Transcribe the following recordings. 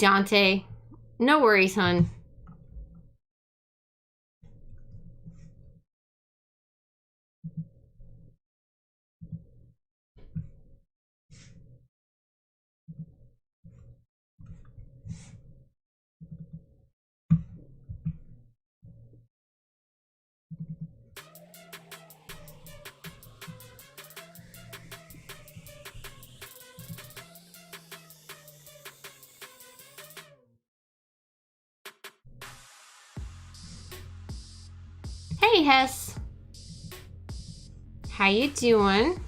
Dante. No worries, hun. Hey, Hess. How you doing?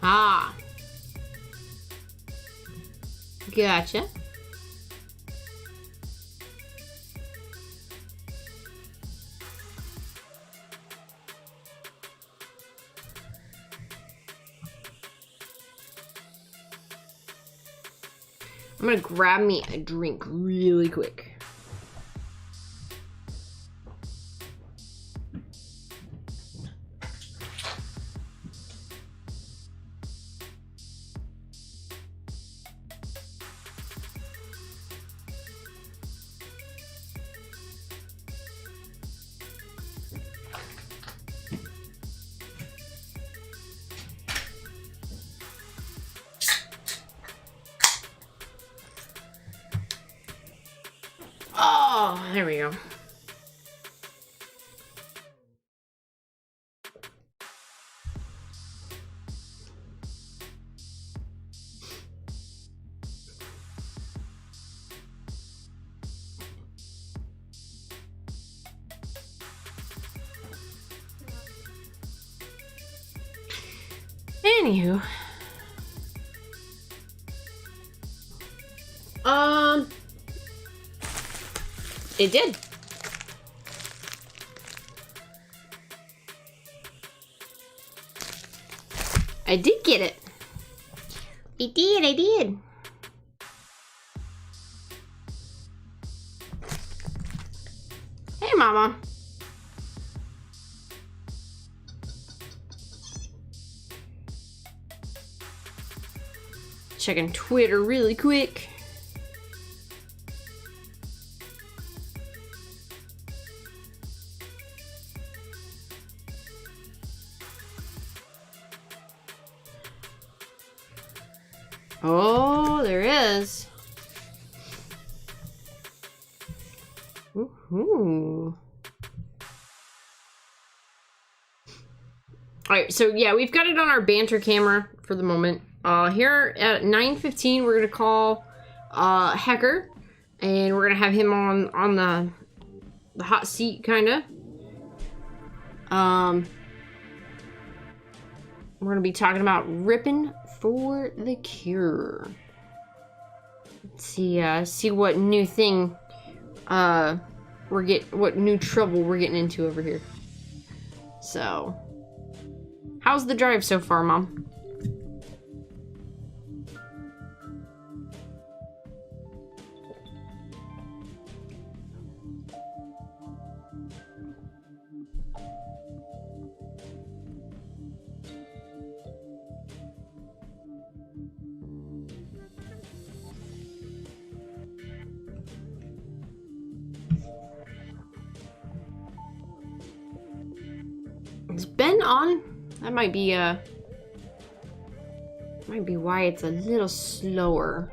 Ah. Gotcha. I'm gonna grab me a drink really quick. Oh, there we go. Anywho. It did. I did get it. I did. Hey, Mama. Checking Twitter really quick. Oh, there is. Ooh. Alright, so yeah, we've got it on our banter camera for the moment. Here at 9:15, we're gonna call Hecker, and we're gonna have him on the hot seat, kinda. We're gonna be talking about Rippin for the Cure. Let's see what new thing what new trouble we're getting into over here. So, how's the drive so far, Mom? Is Ben on? That might be why it's a little slower.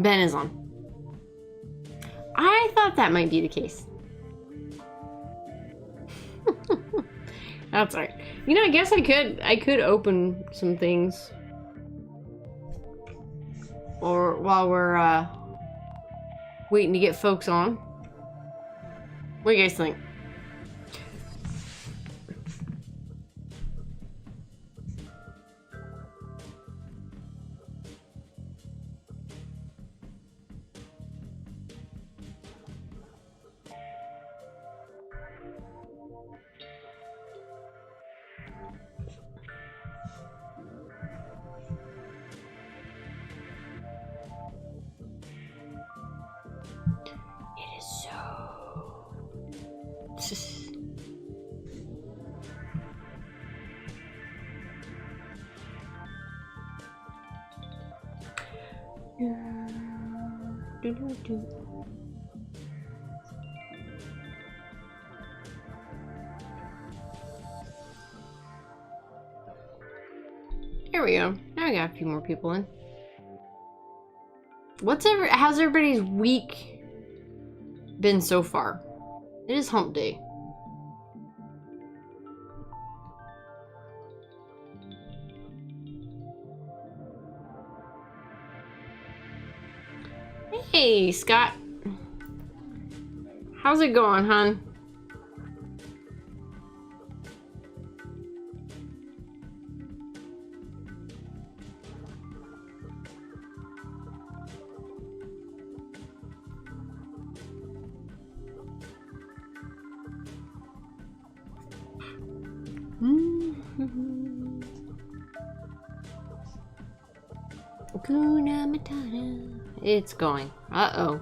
Ben is on. I thought that might be the case. That's alright. You know, I guess I could open some things. Or while we're waiting to get folks on. What do you guys think? There we go. Now we got a few more people in. How's everybody's week been so far? It is hump day. Hey, Scott. How's it going, hon? Hakuna Matata. It's going. Uh-oh.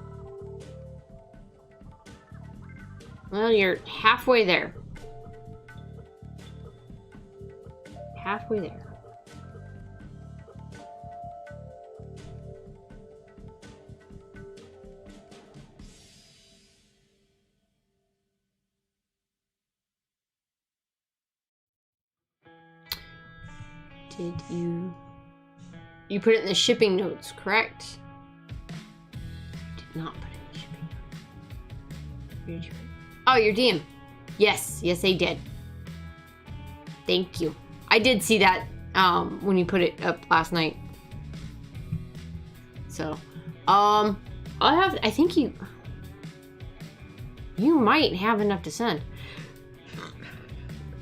Well, you're halfway there. Halfway there. Did you... You put it in the shipping notes, correct? Did not put it in the shipping notes. Where did you put it? Oh, your DM. Yes, yes, I did. Thank you. I did see that when you put it up last night. So, I think you might have enough to send.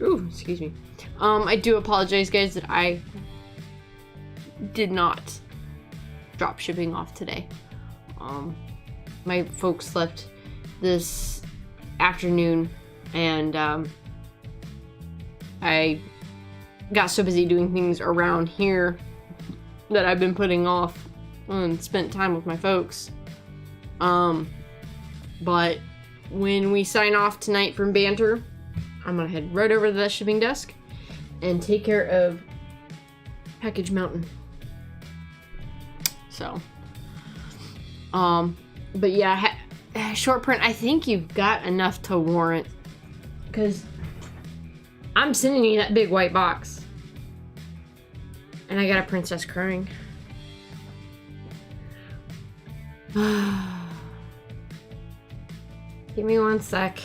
Ooh, excuse me. I do apologize, guys, that I did not drop shipping off today. My folks left this afternoon, and I got so busy doing things around here that I've been putting off and spent time with my folks. But when we sign off tonight from Banter, I'm gonna head right over to the shipping desk and take care of Package Mountain. So, but yeah, short print, I think you've got enough to warrant, because I'm sending you that big white box. And I got a princess crying. Give me one sec.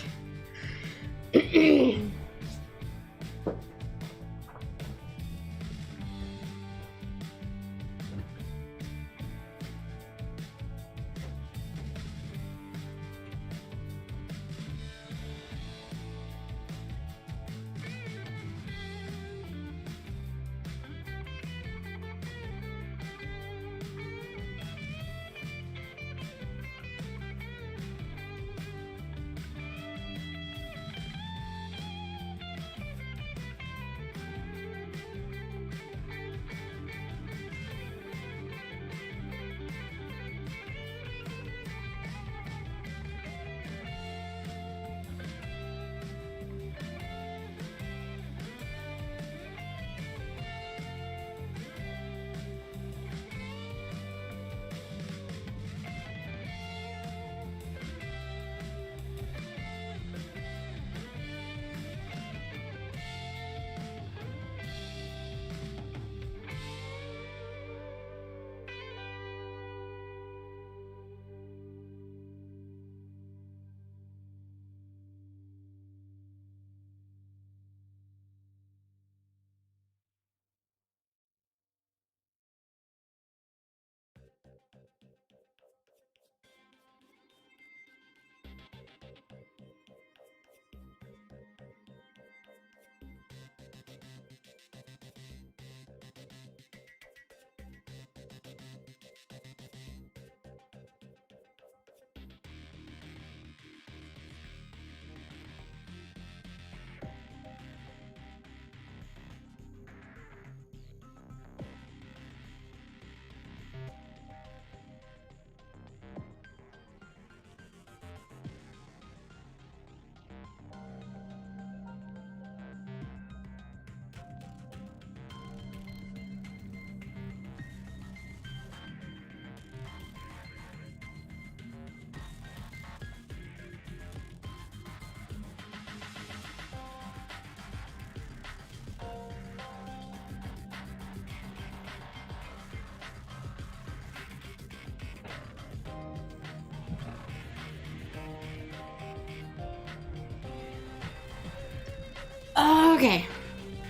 Okay.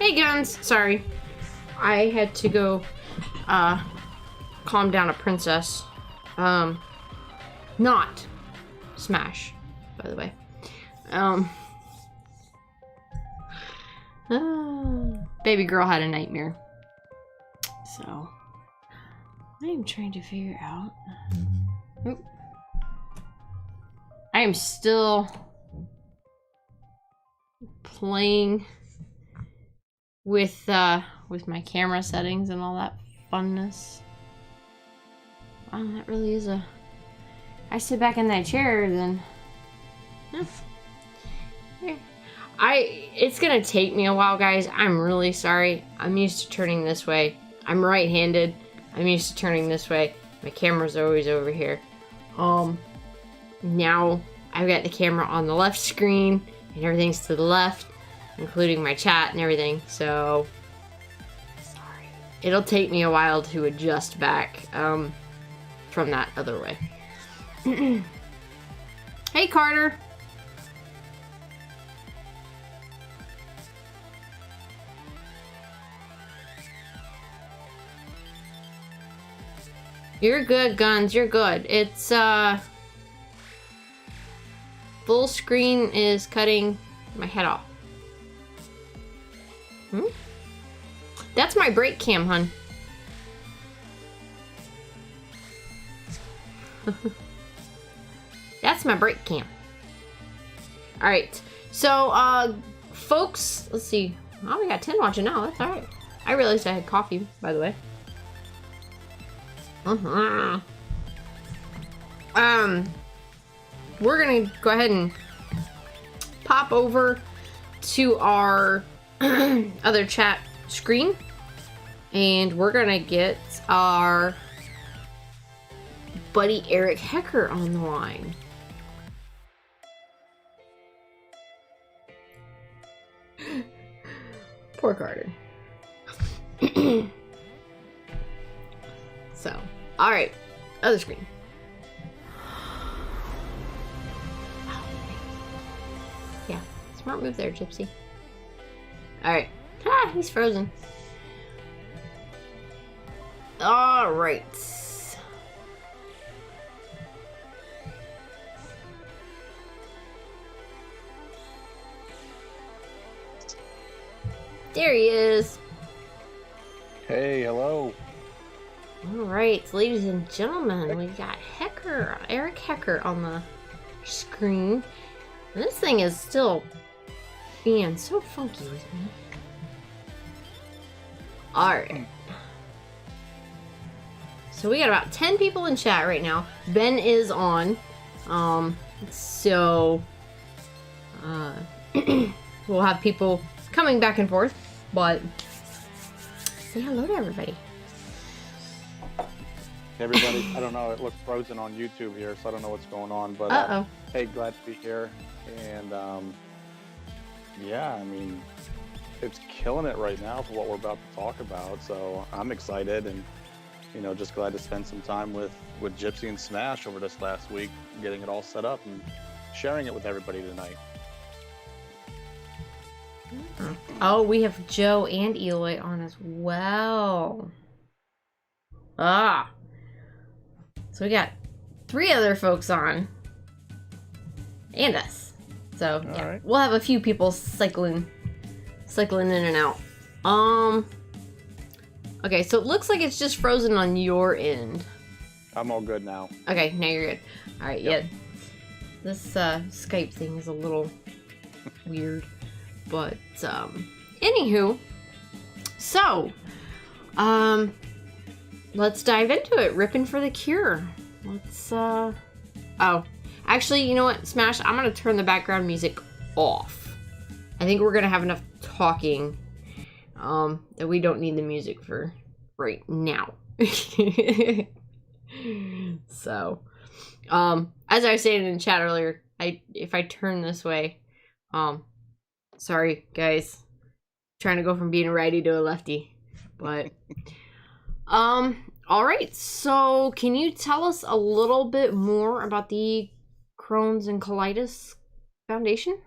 Hey, Guns. Sorry. I had to go, calm down a princess. Not Smash, by the way. Baby girl had a nightmare. So, I am trying to figure out. Oop. I am still playing with my camera settings and all that funness. Wow, that really is a... I sit back in that chair, then... It's gonna take me a while, guys. I'm really sorry. I'm used to turning this way. I'm right-handed. I'm used to turning this way. My camera's always over here. Now I've got the camera on the left screen, and everything's to the left, including my chat and everything, so... Sorry. It'll take me a while to adjust back, from that other way. Hey, Carter! You're good, Guns. You're good. It's, full screen is cutting my head off. That's my brake cam, hun. That's my brake cam. Alright. So, folks, let's see. Oh, we got 10 watching now. That's alright. I realized I had coffee, by the way. We're gonna go ahead and pop over to our other chat screen, and we're gonna get our buddy Eric Hecker on the line. Poor Carter. So, alright, other screen. Yeah, smart move there, Gypsy. Alright. Ah, he's frozen. Alright. There he is. Hey, hello. Alright, ladies and gentlemen, we got Hecker, Eric Hecker on the screen. And this thing is still being so funky with me. Alright. So we got about 10 people in chat right now. Ben is on. We'll have people coming back and forth, but say hello to everybody. Hey everybody, I don't know, it looked frozen on YouTube here, so I don't know what's going on, but hey, glad to be here, and yeah, I mean, it's killing it right now for what we're about to talk about, so I'm excited, and you know, just glad to spend some time with Gypsy and Smash over this last week, getting it all set up and sharing it with everybody tonight. Oh, we have Joe and Eloy on as well. So we got 3 other folks on. And us. So, yeah. Right. We'll have a few people cycling in and out. Okay, so it looks like it's just frozen on your end. I'm all good now. Okay, now you're good. Alright, yep. Yeah. This Skype thing is a little weird. But, anywho. So, let's dive into it. Rippin' for the cure. Let's, oh. Actually, you know what, Smash? I'm gonna turn the background music off. I think we're gonna have enough talking, that we don't need the music for right now. So, as I was saying in chat earlier, if I turn this way, sorry, guys. Trying to go from being a righty to a lefty. But, alright. So, can you tell us a little bit more about the Crohn's and Colitis Foundation?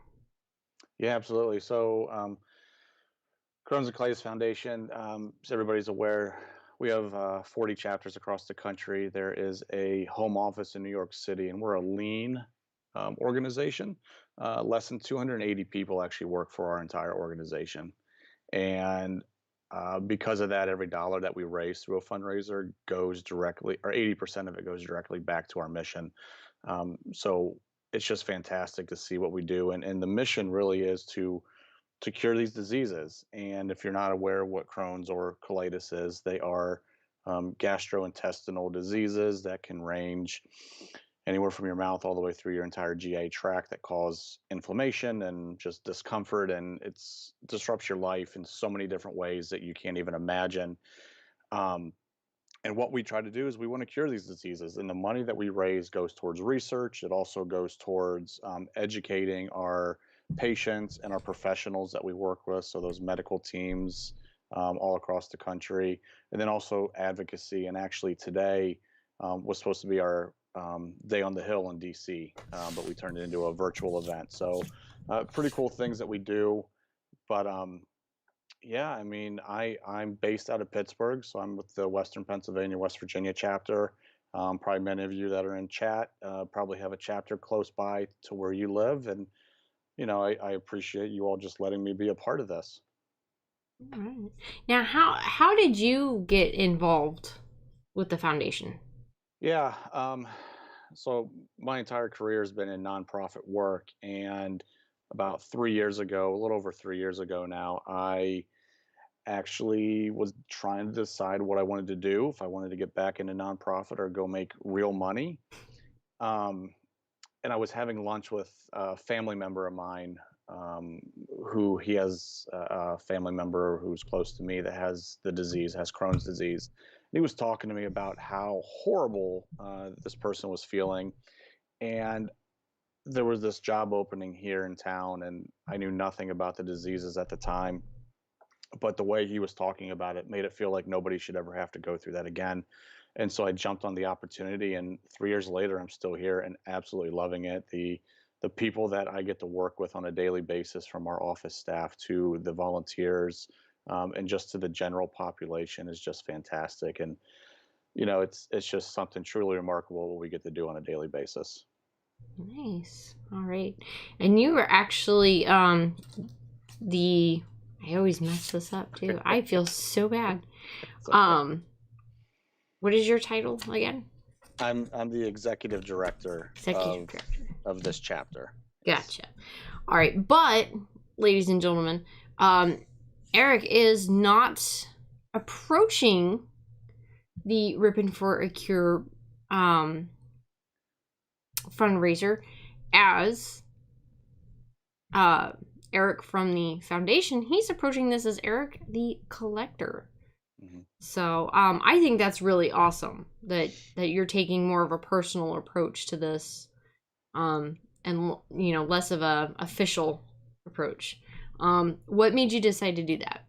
Yeah, absolutely. So, Crohn's and Colitis Foundation, as everybody's aware, we have 40 chapters across the country. There is a home office in New York City, and we're a lean organization. Less than 280 people actually work for our entire organization. And because of that, every dollar that we raise through a fundraiser goes directly, or 80% of it goes directly back to our mission. So it's just fantastic to see what we do. And the mission really is to cure these diseases. And if you're not aware of what Crohn's or colitis is, they are gastrointestinal diseases that can range anywhere from your mouth all the way through your entire GI tract that cause inflammation and just discomfort, and it's disrupts your life in so many different ways that you can't even imagine. Um, and what we try to do is we want to cure these diseases, and the money that we raise goes towards research. It also goes towards educating our patients and our professionals that we work with, so those medical teams all across the country, and then also advocacy. And actually today was supposed to be our day on the Hill in DC, but we turned it into a virtual event. So pretty cool things that we do. But yeah, I mean, I'm based out of Pittsburgh, so I'm with the Western Pennsylvania, West Virginia chapter. Probably many of you that are in chat probably have a chapter close by to where you live, and I appreciate you all just letting me be a part of this. All right. Now, how did you get involved with the foundation? Yeah, so my entire career has been in nonprofit work, and about 3 years ago, a little over 3 years ago now, I actually was trying to decide what I wanted to do, if I wanted to get back into nonprofit or go make real money. Um, and I was having lunch with a family member of mine, um, who he has a family member who's close to me that has the disease, has Crohn's disease. And he was talking to me about how horrible this person was feeling. And there was this job opening here in town, and I knew nothing about the diseases at the time, but the way he was talking about it made it feel like nobody should ever have to go through that again. And so I jumped on the opportunity, and 3 years later, I'm still here and absolutely loving it. The people that I get to work with on a daily basis, from our office staff to the volunteers, and just to the general population, is just fantastic. And it's just something truly remarkable what we get to do on a daily basis. Nice. All right. And you were actually the I always mess this up too. I feel so bad. So What is your title again? I'm the executive director Executive director. of this chapter. Gotcha. All right, but ladies and gentlemen, Eric is not approaching the Rippin for a Cure fundraiser as Eric from the foundation. He's approaching this as Eric the collector. Mm-hmm. So I think that's really awesome that you're taking more of a personal approach to this, and less of a official approach. What made you decide to do that?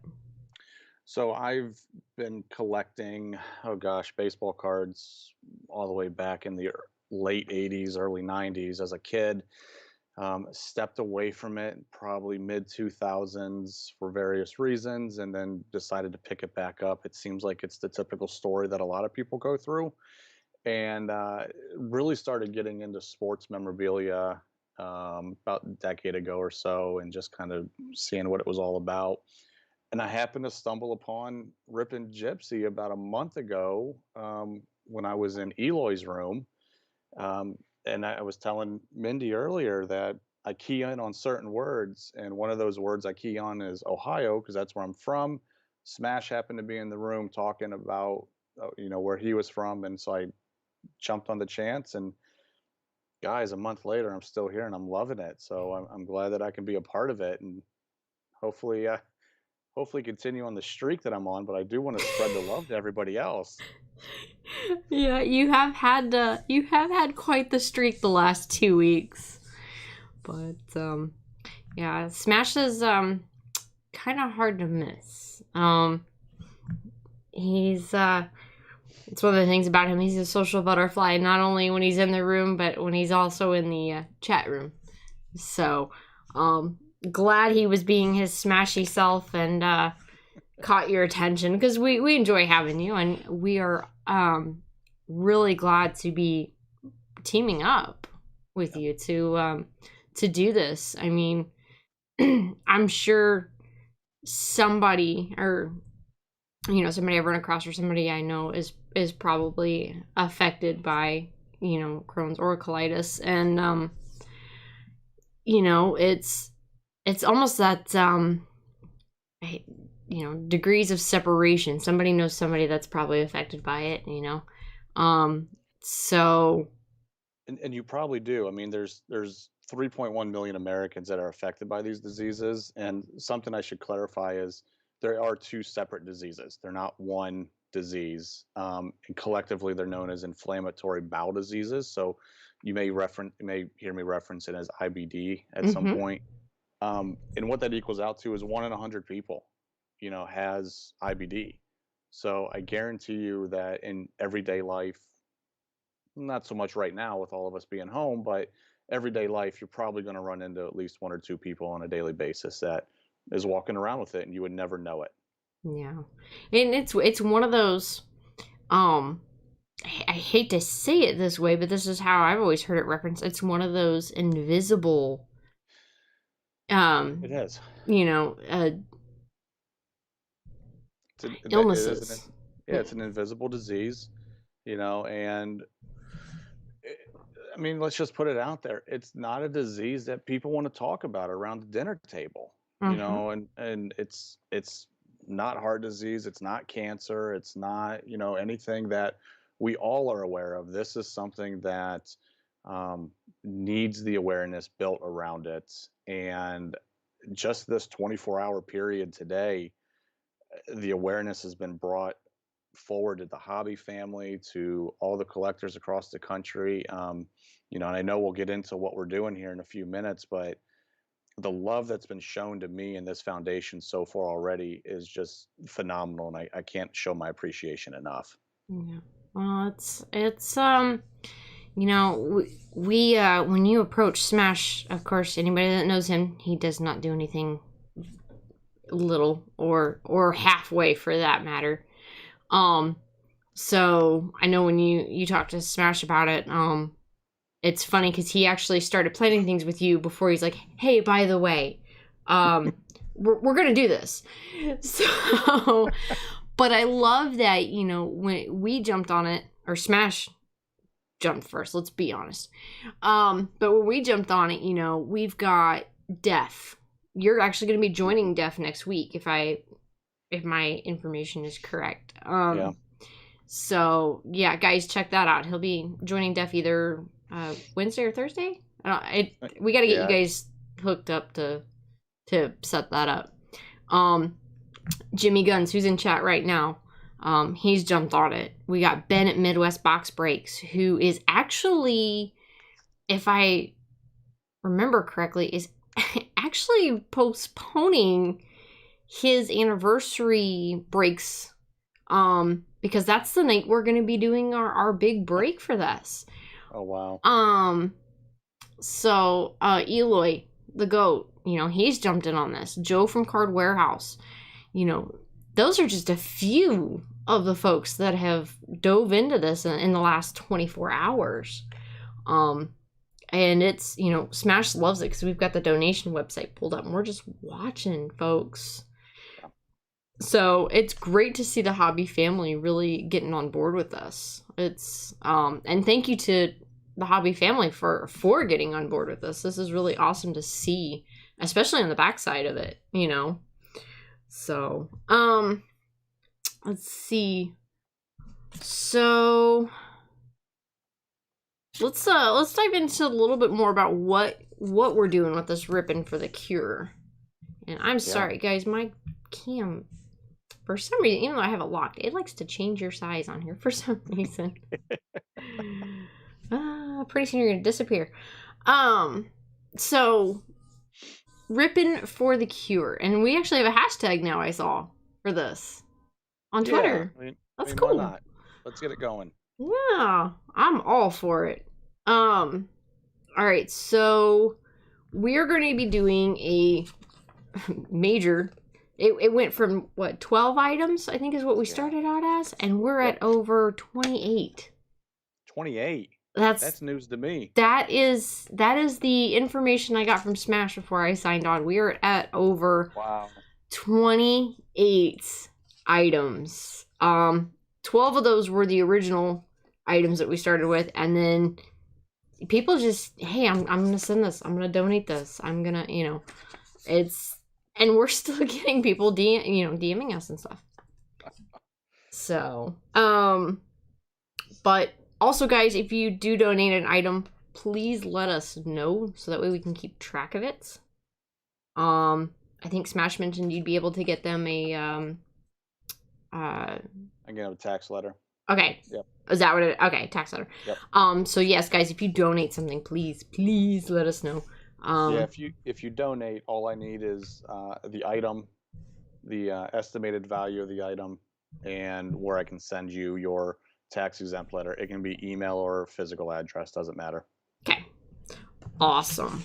So I've been collecting, oh gosh, baseball cards all the way back in the late 80s, early 90s as a kid. Stepped away from it probably mid 2000s for various reasons, and then decided to pick it back up. It seems like it's the typical story that a lot of people go through, and really started getting into sports memorabilia about a decade ago or so, and just kind of seeing what it was all about. And I happened to stumble upon Rippin Gypsy about a month ago, when I was in Eloy's room. And I was telling Mindy earlier that I key in on certain words, and one of those words I key on is Ohio, because that's where I'm from. Smash happened to be in the room talking about where he was from, and so I jumped on the chance. And guys, a month later, I'm still here and I'm loving it. So I'm glad that I can be a part of it, and hopefully continue on the streak that I'm on. But I do want to spread the love to everybody else. Yeah, you have had quite the streak the last 2 weeks. But yeah, Smash is kind of hard to miss. He's it's one of the things about him. He's a social butterfly, not only when he's in the room, but when he's also in the chat room. So glad he was being his smashy self, and caught your attention because we enjoy having you, and we are really glad to be teaming up with you to do this. I mean, I'm sure somebody, or somebody I run across, or somebody I know is probably affected by Crohn's or colitis, and it's almost that degrees of separation. Somebody knows somebody that's probably affected by it, so And you probably do. I mean, there's 3.1 million Americans that are affected by these diseases, and something I should clarify is there are two separate diseases. They're not one disease, and collectively they're known as inflammatory bowel diseases. So you may hear me reference it as IBD at some mhm. point. And what that equals out to is 1 in 100 people, has IBD. So I guarantee you that in everyday life, not so much right now with all of us being home, but everyday life, you're probably going to run into at least 1 or 2 people on a daily basis that is walking around with it, and you would never know it. Yeah, and it's one of those. I hate to say it this way, but this is how I've always heard it referenced. It's one of those invisible, It is. you know, uh, It is illnesses. yeah, it's an invisible disease, and I mean, let's just put it out there. It's not a disease that people want to talk about around the dinner table, Uh-huh. and it's not heart disease, it's not cancer, it's not, anything that we all are aware of. This is something that needs the awareness built around it. And just this 24-hour period today, the awareness has been brought forward to the hobby family, to all the collectors across the country. And I know we'll get into what we're doing here in a few minutes, but the love that's been shown to me in this foundation so far already is just phenomenal, and I can't show my appreciation enough. Yeah. Well, it's we when you approach Smash, of course, anybody that knows him, he does not do anything little or halfway for that matter. Um, so I know when you talk to Smash about it, it's funny because he actually started planning things with you before he's like, hey, by the way, we're gonna do this. So, but I love that when we jumped on it, or Smash jumped first. Let's be honest. But when we jumped on it, we've got Def. You're actually gonna be joining Def next week if my information is correct. Yeah. So yeah, guys, check that out. He'll be joining Def either Wednesday or Thursday. We got to get you Yeah. guys hooked up to set that up. Jimmy Guns, who's in chat right now, he's jumped on it. We got Ben at Midwest Box Breaks, who is actually, if I remember correctly, is actually postponing his anniversary breaks, because that's the night we're going to be doing our big break for this. Oh, wow. So Eloy the goat, he's jumped in on this. Joe from Card Warehouse, those are just a few of the folks that have dove into this in the last 24 hours. And it's, Smash loves it because we've got the donation website pulled up and we're just watching folks. So it's great to see the hobby family really getting on board with us. It's and thank you to the hobby family for getting on board with us. This is really awesome to see, especially on the backside of it, So, let's see. So let's dive into a little bit more about what we're doing with this Rippin for the Cure. And I'm sorry, guys, my cam, for some reason, even though I have it locked, it likes to change your size on here for some reason. Pretty soon you're gonna disappear. So Rippin for the Cure, and we actually have a hashtag now. I saw for this on Twitter. That's cool. Why not? Let's get it going. Yeah, I'm all for it. All right, so we're going to be doing a major It went from, what, 12 items, I think is what we started out as, and we're at over 28. 28. That's That's news to me. That is the information I got from Smash before I signed on. We are at over 28 items. 12 of those were the original items that we started with, and then people just, hey, I'm gonna send this, I'm gonna donate this, I'm gonna, and we're still getting people DMing us and stuff. So, but also, guys, if you do donate an item, please let us know so that way we can keep track of it. I think Smash mentioned you'd be able to get them a I get a tax letter. Okay. Yep. Is that what it? Okay, tax letter. Yep. So yes, guys, if you donate something, please let us know. Yeah, if you donate, all I need is the item, the estimated value of the item, and where I can send you your tax exempt letter. It can be email or physical address, doesn't matter. Okay. Awesome.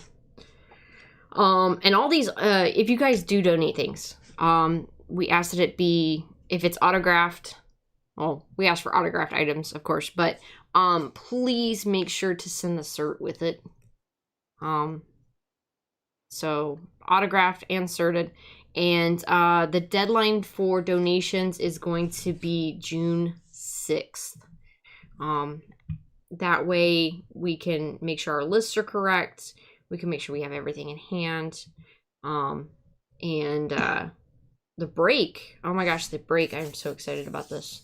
And all these, if you guys do donate things, we ask that it be, if it's autographed, well, we ask for autographed items, of course, but please make sure to send the cert with it. So autographed and certed. And the deadline for donations is going to be June 6th. That way we can make sure our lists are correct. We can make sure we have everything in hand. And the break. Oh my gosh, the break. I'm so excited about this.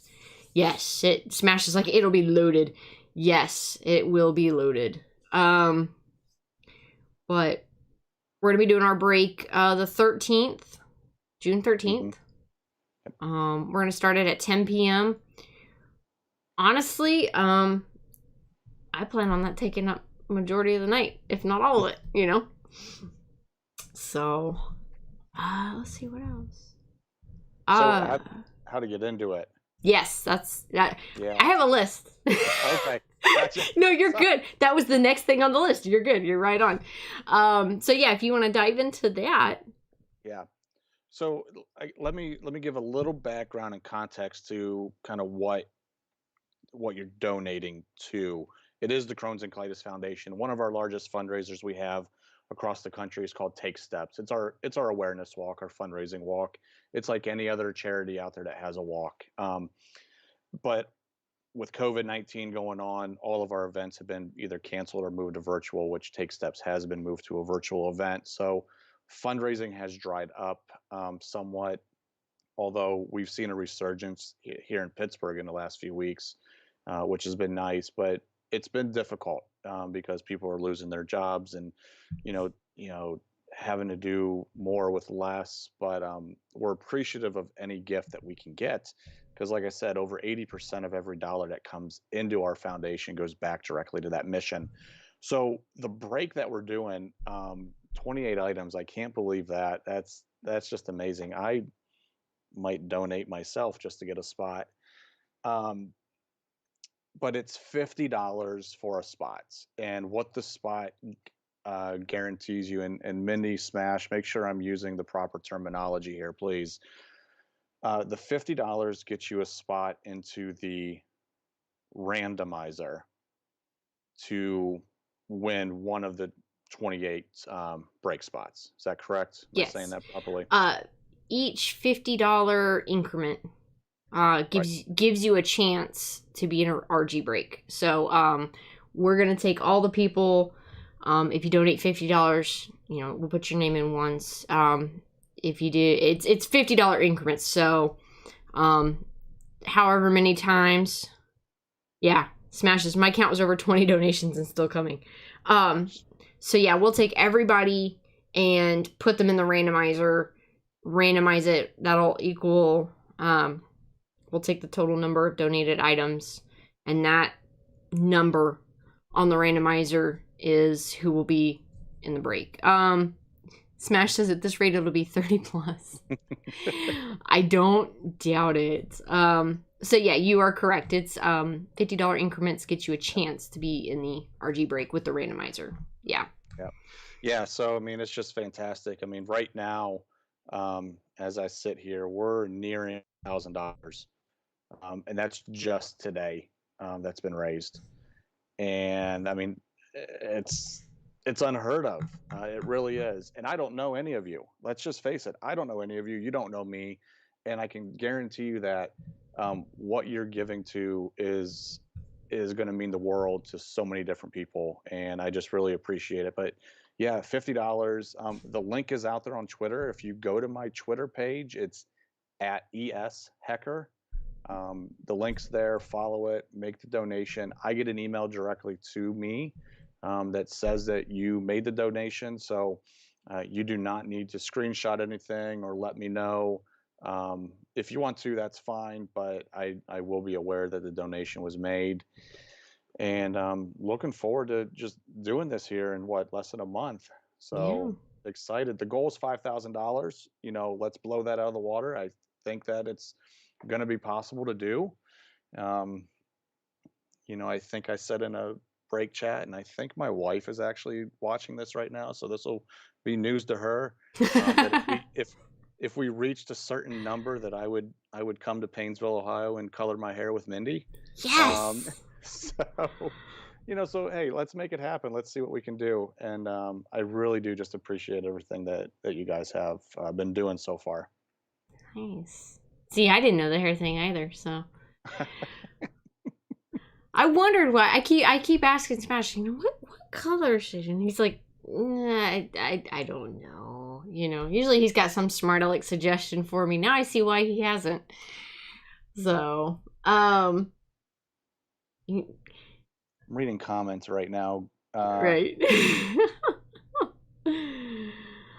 Yes, it smashes like it'll be loaded. Yes, it will be loaded. But we're going to be doing our break the 13th. June 13th. We're going to start it at 10 p.m. Honestly, I plan on that taking up majority of the night, if not all of it, So, let's see what else. So how to get into it? Yes, that's that. Yeah. I have a list. Okay. Gotcha. No, you're good. That was the next thing on the list. You're good. You're right on. So yeah, if you want to dive into that. Yeah. So let me give a little background and context to kind of what you're donating to. It is the Crohn's and Colitis Foundation. One of our largest fundraisers we have across the country is called Take Steps. It's our awareness walk, our fundraising walk. It's like any other charity out there that has a walk. But with COVID-19 going on, all of our events have been either canceled or moved to virtual, which Take Steps has been moved to a virtual event. So fundraising has dried up somewhat, although we've seen a resurgence here in Pittsburgh in the last few weeks, which has been nice, but it's been difficult because people are losing their jobs and, having to do more with less. But we're appreciative of any gift that we can get because, like I said, over 80% of every dollar that comes into our foundation goes back directly to that mission. So the break that we're doing, 28 items, I can't believe that. That's just amazing. I might donate myself just to get a spot. But it's $50 for a spot. And what the spot guarantees you, and Mindy, Smash, make sure I'm using the proper terminology here, please. The $50 gets you a spot into the randomizer to win one of the 28 break spots. Is that correct? Am I saying that properly? Each $50 increment gives you a chance to be in an RG break. So we're gonna take all the people. If you donate $50, we'll put your name in once. If you do, it's $50 increments. So however many times, yeah, smashes. My count was over 20 donations and still coming. So yeah, we'll take everybody and put them in the randomizer. Randomize it. That'll equal. We'll take the total number of donated items, and that number on the randomizer is who will be in the break. Smash says at this rate it'll be 30 plus. I don't doubt it. So yeah, you are correct. It's $50 increments get you a chance to be in the RG break with the randomizer. Yeah. Yeah. So I mean, it's just fantastic. I mean, right now, As I sit here, we're nearing $1,000, and that's just today. That's been raised, and I mean, it's it's unheard of. It really is. And I don't know any of you. Let's just face it. I don't know any of you. You don't know me, and I can guarantee you that what you're giving to is going to mean the world to so many different people, and I just really appreciate it. But yeah, $50. The link is out there on Twitter. If you go to my Twitter page, it's at @ESHecker. The link's there. Follow it. Make the donation. I get an email directly to me that says that you made the donation. So you do not need to screenshot anything or let me know. If you want to, that's fine. But I will be aware that the donation was made. And looking forward to just doing this here in less than a month. Yeah. So excited. The goal is $5,000. Let's blow that out of the water. I think that it's going to be possible to do. Um, I think I said in a break chat, and I think my wife is actually watching this right now, so this will be news to her. That if we reached a certain number, that I would come to Painesville, Ohio, and color my hair with Mindy. Um, Yes. so hey, let's make it happen. Let's see what we can do. And I really do just appreciate everything that you guys have been doing so far. Nice. See, I didn't know the hair thing either, so I wondered why. I keep asking Smash, what color is it? And he's like, nah, I don't know. Usually he's got some smart aleck suggestion for me. Now I see why he hasn't. So, I'm reading comments right now. Right.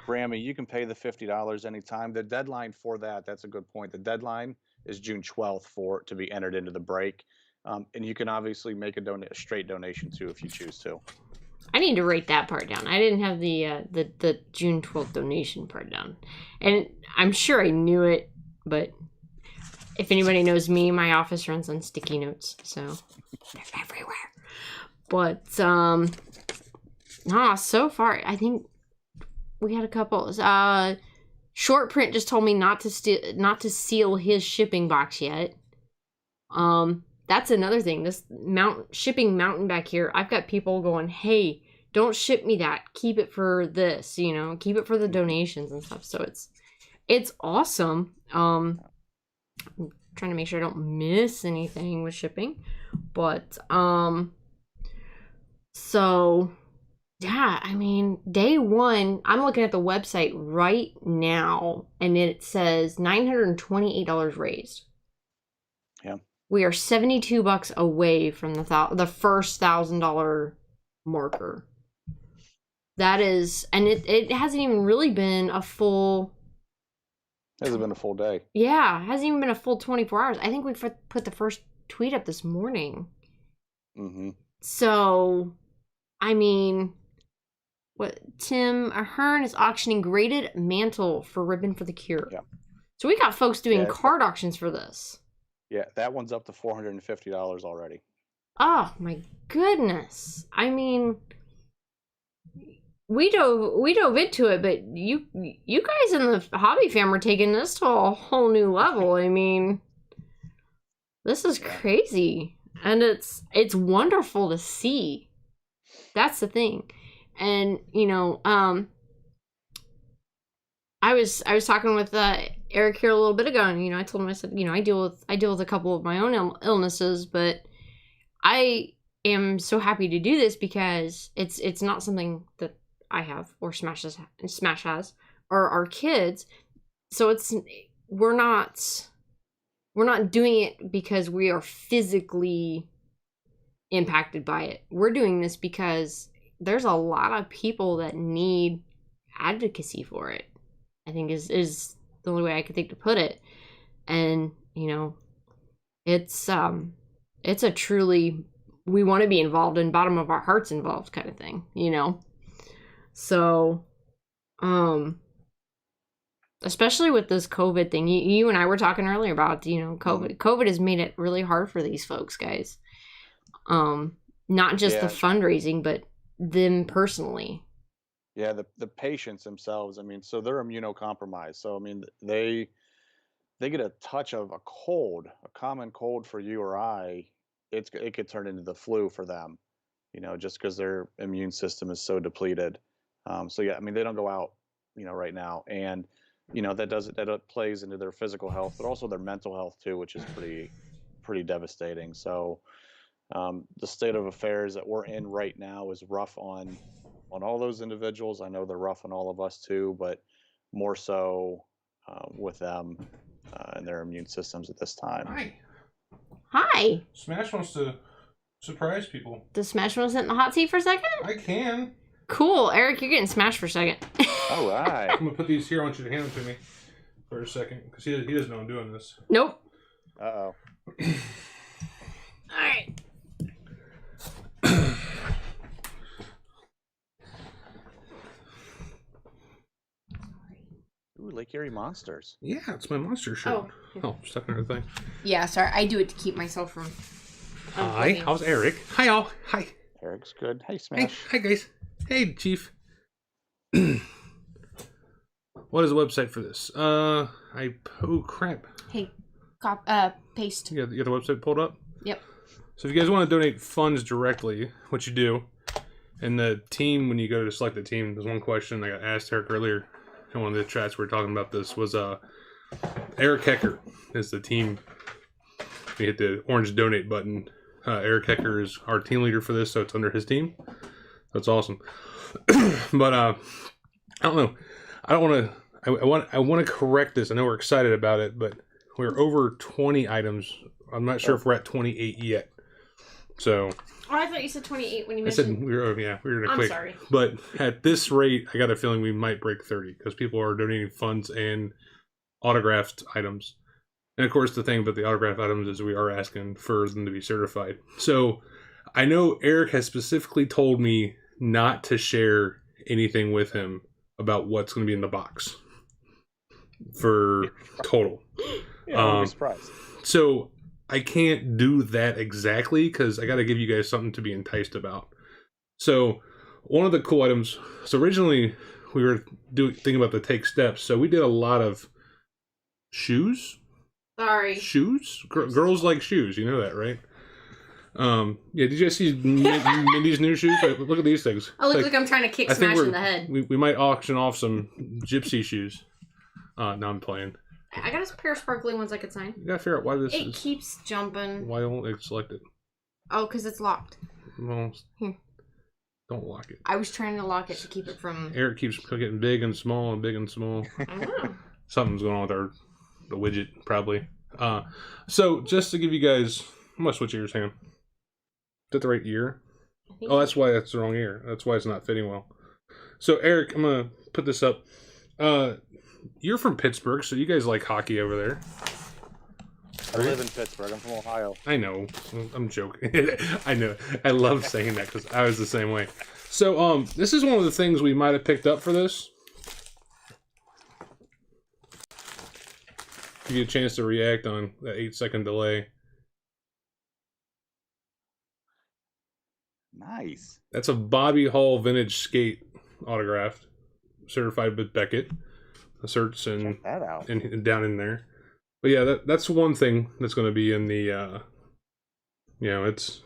Grammy, you can pay the $50 anytime. The deadline for that's a good point. The deadline is June 12th to be entered into the break. And you can obviously make a straight donation too if you choose to. I need to write that part down. I didn't have the June 12th donation part down. And I'm sure I knew it, but if anybody knows me, my office runs on sticky notes, so they're everywhere. But so far I think we had a couple. Short Print just told me not to seal his shipping box yet. That's another thing. This shipping mountain back here, I've got people going, hey, don't ship me that. Keep it for this, keep it for the donations and stuff. So it's awesome. I'm trying to make sure I don't miss anything with shipping. But, so yeah, I mean, day one, I'm looking at the website right now and it says $928 raised. Yeah. We are $72 away from the first $1,000 marker. That is, and it hasn't even really been a full. It hasn't been a full day. Yeah, it hasn't even been a full 24 hours. I think we put the first tweet up this morning. Mm-hmm. So, I mean, Tim Ahern is auctioning graded mantle for Rippin for the Cure. Yeah. So we got folks doing card auctions for this. Yeah, that one's up to $450 already. Oh my goodness! I mean, we dove into it, but you guys in the hobby fam are taking this to a whole new level. I mean, this is crazy, and it's wonderful to see. That's the thing, and I was talking with Eric here a little bit ago, and I told him, I said, I deal with a couple of my own illnesses, but I am so happy to do this because it's not something that I have or Smash has or our kids. So we're not doing it because we are physically impacted by it. We're doing this because there's a lot of people that need advocacy for it, I think is the only way I could think to put it. And, it's a truly, we want to be involved and bottom of our hearts involved kind of thing, So, especially with this COVID thing, you and I were talking earlier about, COVID has made it really hard for these folks, guys. Not just the fundraising, but them personally. Yeah, the patients themselves. I mean, so they're immunocompromised. So I mean, they get a touch of a cold, a common cold for you or I, it could turn into the flu for them. Just because their immune system is so depleted. So yeah, I mean, they don't go out, right now, and that plays into their physical health, but also their mental health too, which is pretty devastating. So the state of affairs that we're in right now is rough on all those individuals. I know they're rough on all of us too, but more so with them and their immune systems at this time. Hi. Hi. Smash wants to surprise people. Does Smash want to sit in the hot seat for a second? I can. Cool. Eric, you're getting smashed for a second. All right. I'm going to put these here. I want you to hand them to me for a second because he doesn't know I'm doing this. Nope. Uh-oh. Alright. Ooh, Lake Erie Monsters. Yeah, it's my monster shirt. Oh, stuck in everything. Yeah, sorry. I do it to keep myself from... Hi, how's Eric? Hi, all. Hi. Eric's good. Hey, Hey, Smash. hi, guys. Hey, Chief. What is the website for this? Oh, crap. Hey, paste. You got the website pulled up? Yep. So if you guys want to donate funds directly, what you do, and the team, when you go to select the team, there's one question I got asked Eric earlier in one of the chats we were talking about this, was Eric Hecker is the team. You hit the orange donate button. Eric Hecker is our team leader for this, so it's under his team. That's awesome. But I don't know. I don't want to. I want to correct this. I know we're excited about it, but we're over 20 items. I'm not sure if we're at 28 yet. So. Oh, I thought you said 28 when you I mentioned... said we were gonna I'm quick. sorry. But at this rate, I got a feeling we might break 30 because people are donating funds and autographed items. And of course, the thing about the autographed items is we are asking for them to be certified. So I know Eric has specifically told me not to share anything with him about what's going to be in the box for total. Yeah, I'm surprised. So I can't do that exactly because I got to give you guys something to be enticed about. So one of the cool items. So originally we were thinking about the take steps. So we did a lot of shoes. Sorry. Shoes? Girls like shoes. You know that, right? Yeah. Did you guys see Mindy's new shoes? Like, look at these things. I look like I'm trying to kick Smash in the head. We might auction off some gypsy shoes. No, I'm playing. I got a pair of sparkly ones I could sign. You gotta figure out why this It keeps jumping. Why won't it select it? Oh, because it's locked. Well, Here. Don't lock it. I was trying to lock it to keep it from... Eric keeps getting big and small and big and small. I don't know. Something's going on with the widget, probably. So, just to give you guys... I'm gonna switch ears, hang on. Is that the right ear? Oh, that's why that's the wrong ear. That's why it's not fitting well. So, Eric, I'm gonna put this up. You're from Pittsburgh, so you guys like hockey over there. I live in Pittsburgh. I'm from Ohio. I know. I'm joking. I know. I love saying that because I was the same way. So, this is one of the things we might have picked up for this. Give you a chance to react on that 8-second delay. Nice. That's a Bobby Hall vintage skate autographed, certified with Beckett. The certs and Check that out. and down in there. But yeah, that's one thing that's going to be in the. It's.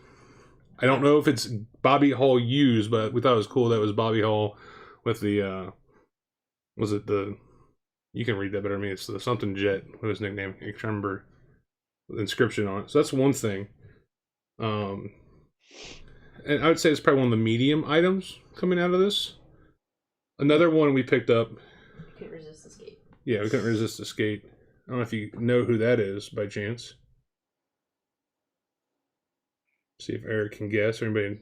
I don't know if it's Bobby Hall used, but we thought it was cool that it was Bobby Hall with the. Was it the? You can read that better than me. It's the something Jet with his nickname. I can't remember the inscription on it. So that's one thing. And I would say it's probably one of the medium items coming out of this. Another one we picked up. Couldn't resist the skate. Yeah, we couldn't resist the skate. I don't know if you know who that is by chance. See if Eric can guess, or anybody in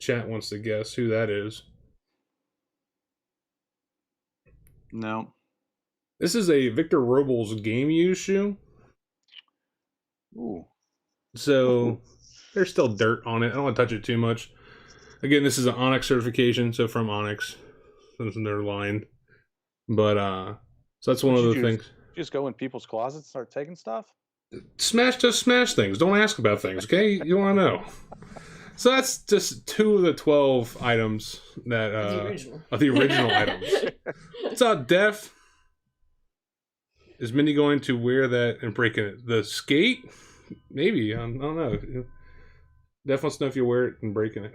chat wants to guess who that is. No. This is a Victor Robles game use shoe. Ooh. So there's still dirt on it. I don't want to touch it too much. Again, this is an Onyx certification, so from Onyx. That's in their line. But so that's one of the things. Just go in people's closets and start taking stuff? Smash does smash things. Don't ask about things, okay? You want to know. So that's just 2 of the 12 items that The original. items. What's up, Def? Is Mindy going to wear that and breaking it? The skate? Maybe. I don't know. Def wants to know if you wear it and breaking it.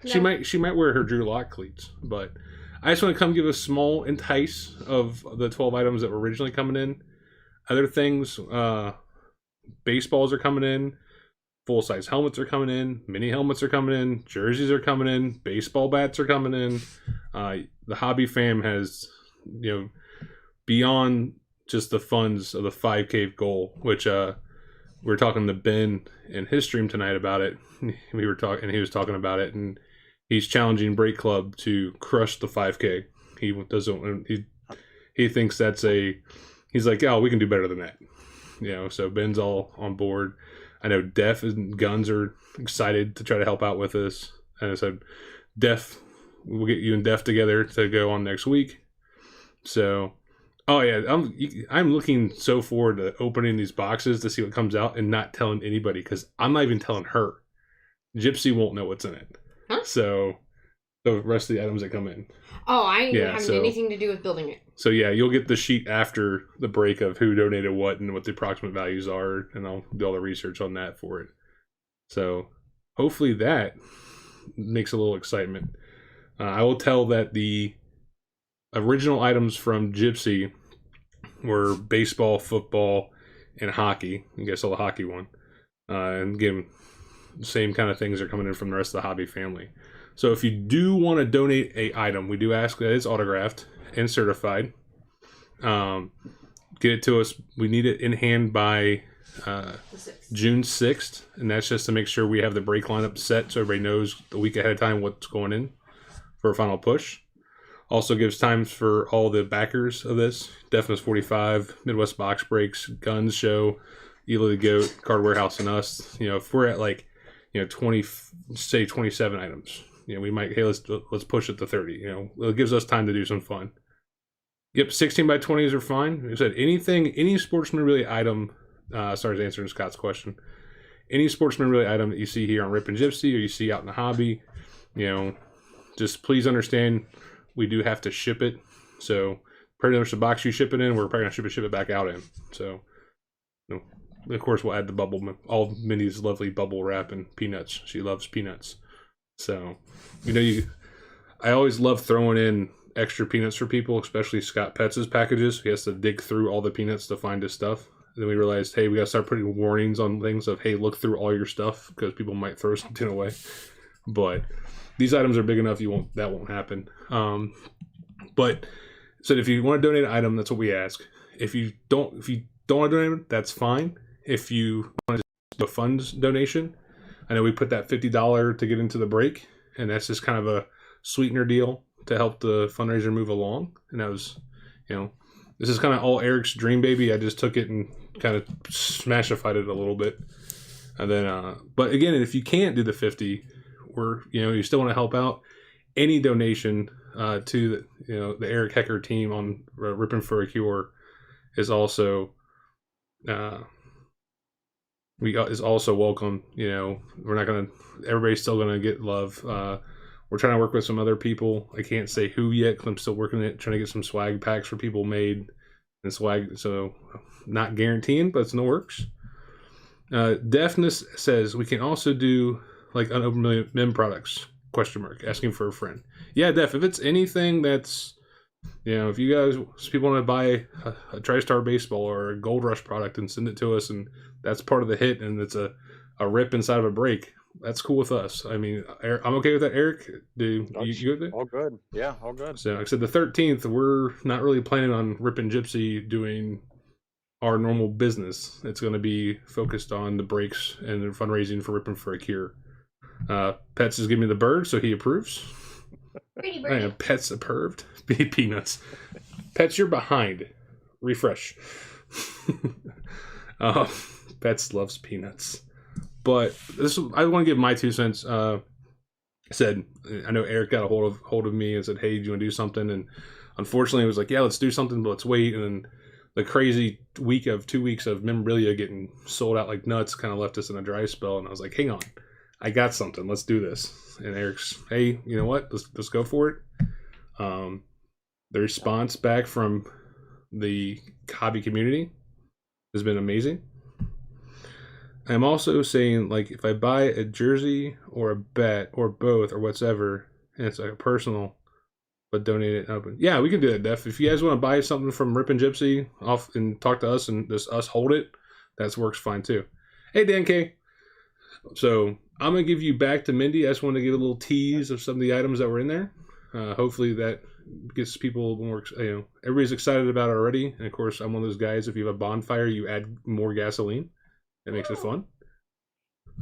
No. She might wear her Drew Lock cleats, but I just want to come give a small entice of the 12 items that were originally coming in. Other things, baseballs are coming in. Full-size helmets are coming in. Mini helmets are coming in. Jerseys are coming in. Baseball bats are coming in. The hobby fam has, beyond just the funds of the 5K goal, which we were talking to Ben in his stream tonight about it. We were talking, and he was talking about it, and he's challenging Break Club to crush the 5K. He doesn't. He thinks that's He's like, oh, we can do better than that. So Ben's all on board. I know Def and Guns are excited to try to help out with this. And I said, Def, we'll get you and Def together to go on next week. So, oh yeah, I'm looking so forward to opening these boxes to see what comes out and not telling anybody, because I'm not even telling her. Gypsy won't know what's in it. Huh? So the rest of the items that come in. Oh, I ain't having anything to do with building it. So yeah, you'll get the sheet after the break of who donated what and what the approximate values are, and I'll do all the research on that for it. So hopefully that makes a little excitement. I will tell that the original items from Gypsy were baseball, football, and hockey. I guess all the hockey one. And again, the same kind of things are coming in from the rest of the hobby family. So if you do want to donate a item, we do ask that it's autographed and certified. Get it to us. We need it in hand by June 6th, and that's just to make sure we have the break lineup set so everybody knows the week ahead of time what's going in for a final push. Also gives times for all the backers of this. Definite 45, Midwest Box Breaks, Guns Show, Ela the Goat, Card Warehouse, and us. If we're at 20, say 27 items, we might, hey, let's push it to 30. It gives us time to do some fun. Yep, 16 by 20s are fine. Like I said, any sportsman really item, sorry, answering Scott's question. Any sportsman really item that you see here on Rippin' Gypsy or you see out in the hobby, just please understand we do have to ship it. So, pretty much the box you ship it in, we're probably going to ship it back out in. So, of course, we'll add the bubble, all Minnie's lovely bubble wrap and peanuts. She loves peanuts. So, I always love throwing in extra peanuts for people, especially Scott Petts' packages. He has to dig through all the peanuts to find his stuff. And then we realized, hey, we got to start putting warnings on things of, hey, look through all your stuff because people might throw something away. But these items are big enough, that won't happen. But so if you want to donate an item, that's what we ask. If you don't want to donate it, that's fine. If you want to do a funds donation, I know we put that $50 to get into the break, and that's just kind of a sweetener deal to help the fundraiser move along. And that was, this is kind of all Eric's dream baby. I just took it and kind of smashified it a little bit. And then, but again, if you can't do the 50, you still want to help out, any donation to the Eric Hecker team on Rippin' for a Cure is also is also welcome. We're not gonna, everybody's still gonna get love. We're trying to work with some other people. I can't say who yet because I'm still working it, trying to get some swag packs for people made and swag. So not guaranteeing, but it's in the works. Deafness says we can also do like unopened mem products, ? Asking for a friend. Yeah, Def, if it's anything that's, if you guys, people want to buy a TriStar baseball or a Gold Rush product and send it to us, and that's part of the hit, and it's a rip inside of a break, that's cool with us. I mean, I'm okay with that. Eric, you good with it? All good. Yeah, all good. So, like I said, the 13th, we're not really planning on Rippin' Gypsy doing our normal business. It's going to be focused on the breaks and the fundraising for Rippin' for a Cure. Pets is giving me the bird, so he approves. Pretty bird. Pets approved. Peanuts. Pets, you're behind. Refresh. Pets loves peanuts. But I want to give my 2 cents. I know Eric got a hold of me and said, hey, do you want to do something? And unfortunately, it was like, yeah, let's do something, but let's wait. And then the crazy 2 weeks of memorabilia getting sold out like nuts kind of left us in a dry spell. And I was like, hang on. I got something. Let's do this. And Eric's, hey, you know what? Let's go for it. The response back from the hobby community has been amazing. I'm also saying, like, if I buy a jersey or a bet or both or whatever, and it's like a personal, but donate it open. Yeah, we can do that, Def. If you guys want to buy something from Rippin Gypsy off and talk to us and just us hold it, that works fine too. Hey, Dan K. So I'm gonna give you back to Mindy. I just want to give a little tease of some of the items that were in there. Hopefully that gets people more. Everybody's excited about it already. And of course, I'm one of those guys. If you have a bonfire, you add more gasoline. That makes it fun.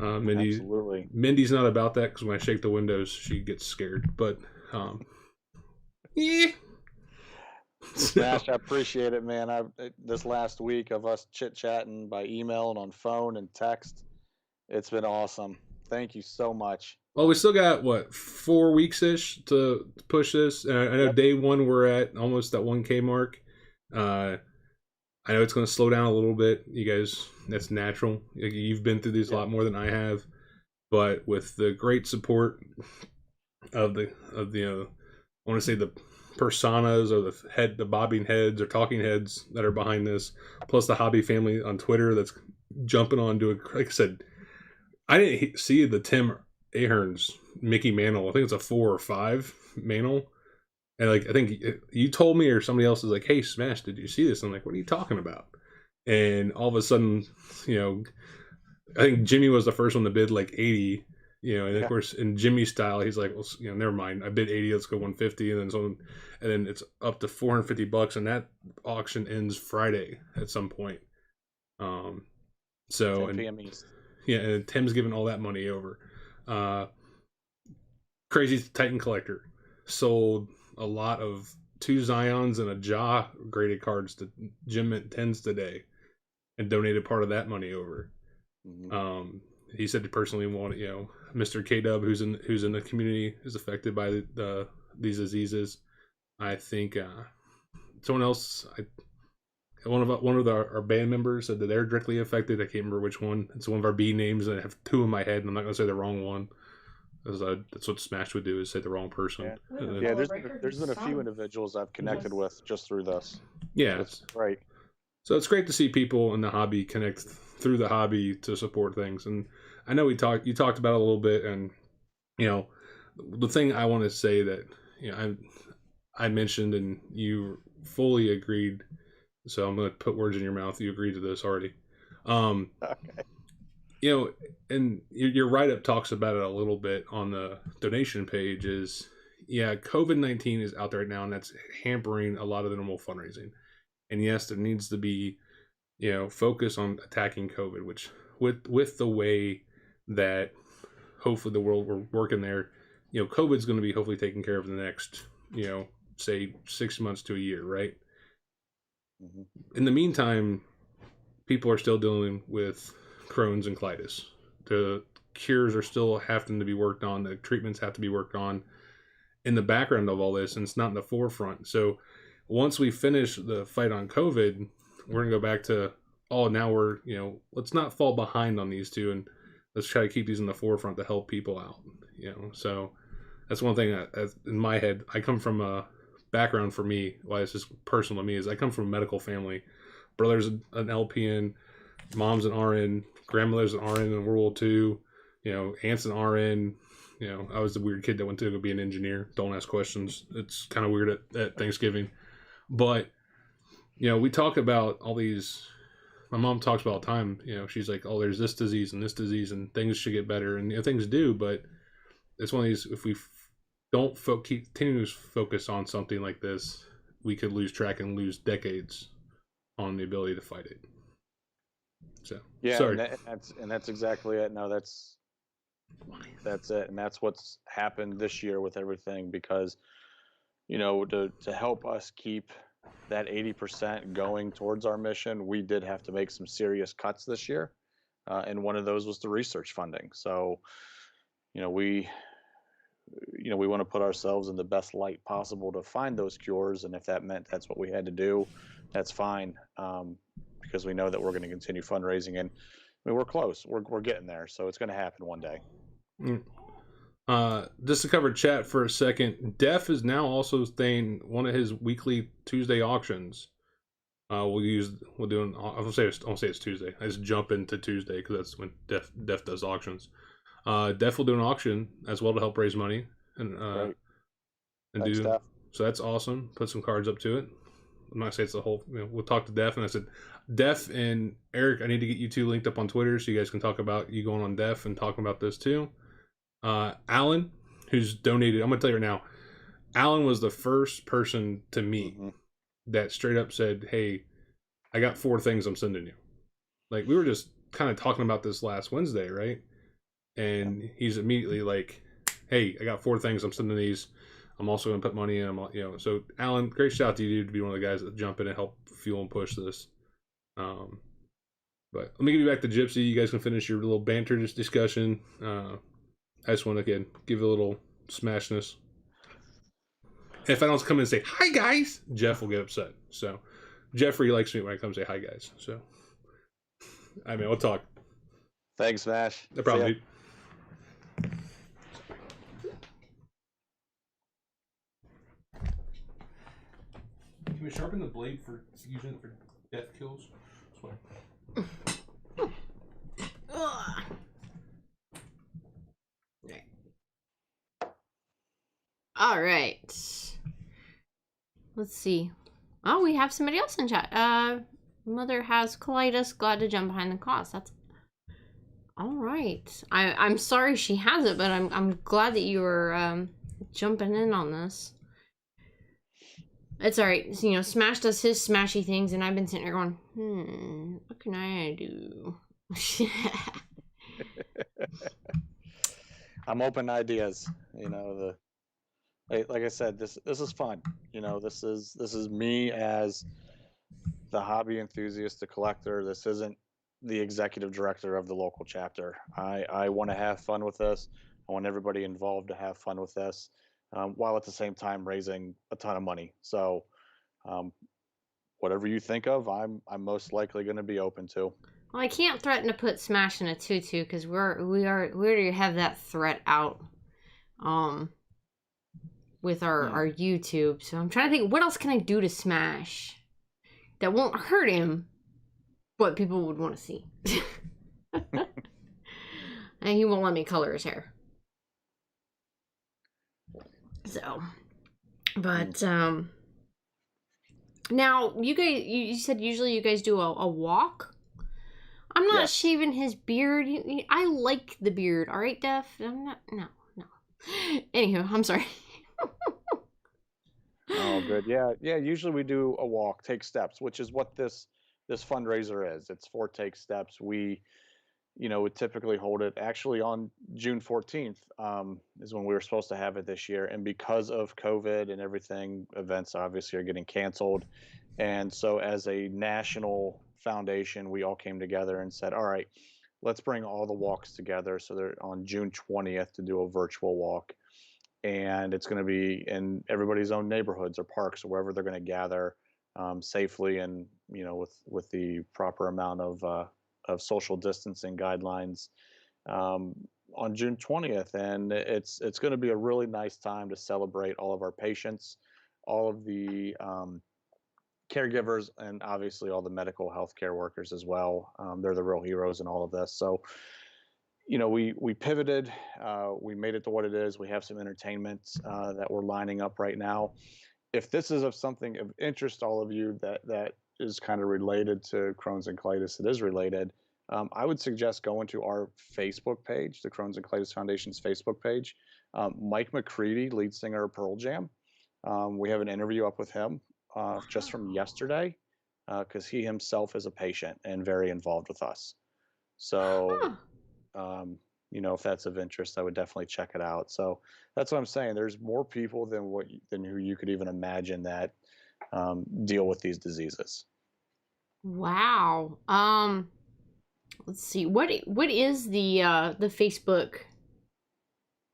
Absolutely. Mindy's not about that because when I shake the windows, she gets scared. But yeah. Smash, I appreciate it, man. This last week of us chit chatting by email and on phone and text, it's been awesome. Thank you so much. Well, we still got what 4 weeks ish to push this. I know day one we're at almost that 1K mark. I know it's going to slow down a little bit. You guys, that's natural. You've been through these a lot more than I have, but with the great support of the I want to say the personas or the bobbing heads or talking heads that are behind this, plus the hobby family on Twitter that's jumping on doing. Like I said, I didn't see the Tim Ahern's Mickey Mantle. I think it's a 4 or 5 Mantle. And like I think you told me or somebody else is like, "Hey, Smash, did you see this?" I'm like, "What are you talking about?" And all of a sudden, I think Jimmy was the first one to bid like 80. And of course in Jimmy's style, he's like, "Well, never mind. I bid 80. Let's go 150." And then it's up to $450, and that auction ends Friday at some point. So 10 p.m. East. Yeah, and Tim's giving all that money over. Crazy Titan Collector sold a lot of 2 Zions and a Jaw graded cards to Gym Mint 10s today and donated part of that money over. Mm-hmm. He said he personally wanted, Mr. K-Dub, who's in the community, is affected by these diseases. I think someone else, one of our band members said that they're directly affected. I can't remember which one. It's one of our B names, and I have 2 in my head, and I'm not going to say the wrong one. That's what Smash would do, is say the wrong person. Yeah, there's been a few individuals I've connected with just through this. Yeah, it's great. So it's great to see people in the hobby connect through the hobby to support things. And I know you talked about it a little bit, and the thing I want to say that I mentioned and you fully agreed. So I'm going to put words in your mouth. You agreed to this already. Okay. And your write-up talks about it a little bit on the donation page is, COVID-19 is out there right now, and that's hampering a lot of the normal fundraising. And yes, there needs to be, focus on attacking COVID, which with the way that hopefully the world we're working there, COVID's going to be hopefully taken care of in the next, say 6 months to a year, right? Mm-hmm. In the meantime, people are still dealing with Crohn's and colitis. The cures are still having to be worked on. The treatments have to be worked on in the background of all this, and it's not in the forefront. So once we finish the fight on COVID, we're going to go back to, now we're, let's not fall behind on these two, and let's try to keep these in the forefront to help people out, So that's one thing that, in my head, I come from a background for me, why this is personal to me, is I come from a medical family. Brother's an LPN, mom's an RN, grandmother's an RN in World War II, aunt's an RN. I was the weird kid that went to go be an engineer. Don't ask questions. It's kind of weird at Thanksgiving. But, we talk about all these, my mom talks about all the time, she's like, oh, there's this disease and things should get better. And things do, but it's one of these, if we don't continue to focus on something like this, we could lose track and lose decades on the ability to fight it. So sorry. And that's exactly it. No, that's it. And that's what's happened this year with everything, because, to help us keep that 80% going towards our mission, we did have to make some serious cuts this year. And one of those was the research funding. So, we want to put ourselves in the best light possible to find those cures. And if that meant that's what we had to do, that's fine. Because we know that we're going to continue fundraising, and we're close. We're getting there. So it's going to happen one day. Mm. Just to cover chat for a second, Def is now also staying one of his weekly Tuesday auctions. We'll do I won't say it's Tuesday. I just jump into Tuesday because that's when Def does auctions. Def will do an auction as well to help raise money and Great. and Thanks, do Steph. so. That's awesome. Put some cards up to it. I'm not gonna say it's the whole. We'll talk to Def, and I said, Def and Eric, I need to get you two linked up on Twitter so you guys can talk about you going on Def and talking about this too. Alan, who's donated, I'm gonna tell you right now, Alan was the first person to meet that straight up said, "Hey, I got 4 things I'm sending you." Like we were just kind of talking about this last Wednesday, right? And he's immediately like, "Hey, I got 4 things I'm sending these. I'm also gonna put money in them." So Alan, great shout out to you to be one of the guys that jump in and help fuel and push this. But let me give you back to Gypsy. You guys can finish your little banter discussion. I just want to again give a little smashness. If I don't come in and say hi guys, Jeff will get upset. So Jeffrey likes me when I come say hi guys. So I mean, we'll talk. Thanks, Smash. No problem, dude. Can we sharpen the blade for using it for death kills? All right. Let's see. Oh, we have somebody else in chat. Mother has colitis. Glad to jump behind the cause. That's all right. I'm sorry she has it, but I'm glad that you were jumping in on this. It's all right. So, Smash does his smashy things, and I've been sitting here going, what can I do? I'm open to ideas. Like I said, this is fun. This is me as the hobby enthusiast, the collector. This isn't the executive director of the local chapter. I want to have fun with this. I want everybody involved to have fun with this, while at the same time raising a ton of money. So, whatever you think of, I'm most likely going to be open to. Well, I can't threaten to put Smash in a tutu because we already have that threat out, with our YouTube. So I'm trying to think, what else can I do to Smash that won't hurt him, but people would want to see. And he won't let me color his hair. So, but now you said usually you guys do a walk. I'm not shaving his beard. I like the beard. All right, Def. I'm not. No. Anywho, I'm sorry. Oh, good. Yeah. Usually we do a walk, take steps, which is what this fundraiser is. It's for take steps. We, would typically hold it actually on June 14th, is when we were supposed to have it this year. And because of COVID and everything, events obviously are getting canceled. And so as a national foundation, we all came together and said, all right, let's bring all the walks together. So they're on June 20th to do a virtual walk. And it's going to be in everybody's own neighborhoods or parks or wherever they're going to gather safely and, with the proper amount of social distancing guidelines on June 20th. And it's going to be a really nice time to celebrate all of our patients, all of the caregivers, and obviously all the medical healthcare workers as well. They're the real heroes in all of this. So, we pivoted, we made it to what it is. We have some entertainment that we're lining up right now. If this is of something of interest to all of you that is kind of related to Crohn's and colitis, it is related. I would suggest going to our Facebook page, the Crohn's and Colitis Foundation's Facebook page. Mike McCready, lead singer of Pearl Jam. We have an interview up with him just from yesterday, because he himself is a patient and very involved with us. So, if that's of interest, I would definitely check it out. So that's what I'm saying. There's more people than who you could even imagine that deal with these diseases. Wow. Let's see. What is the Facebook?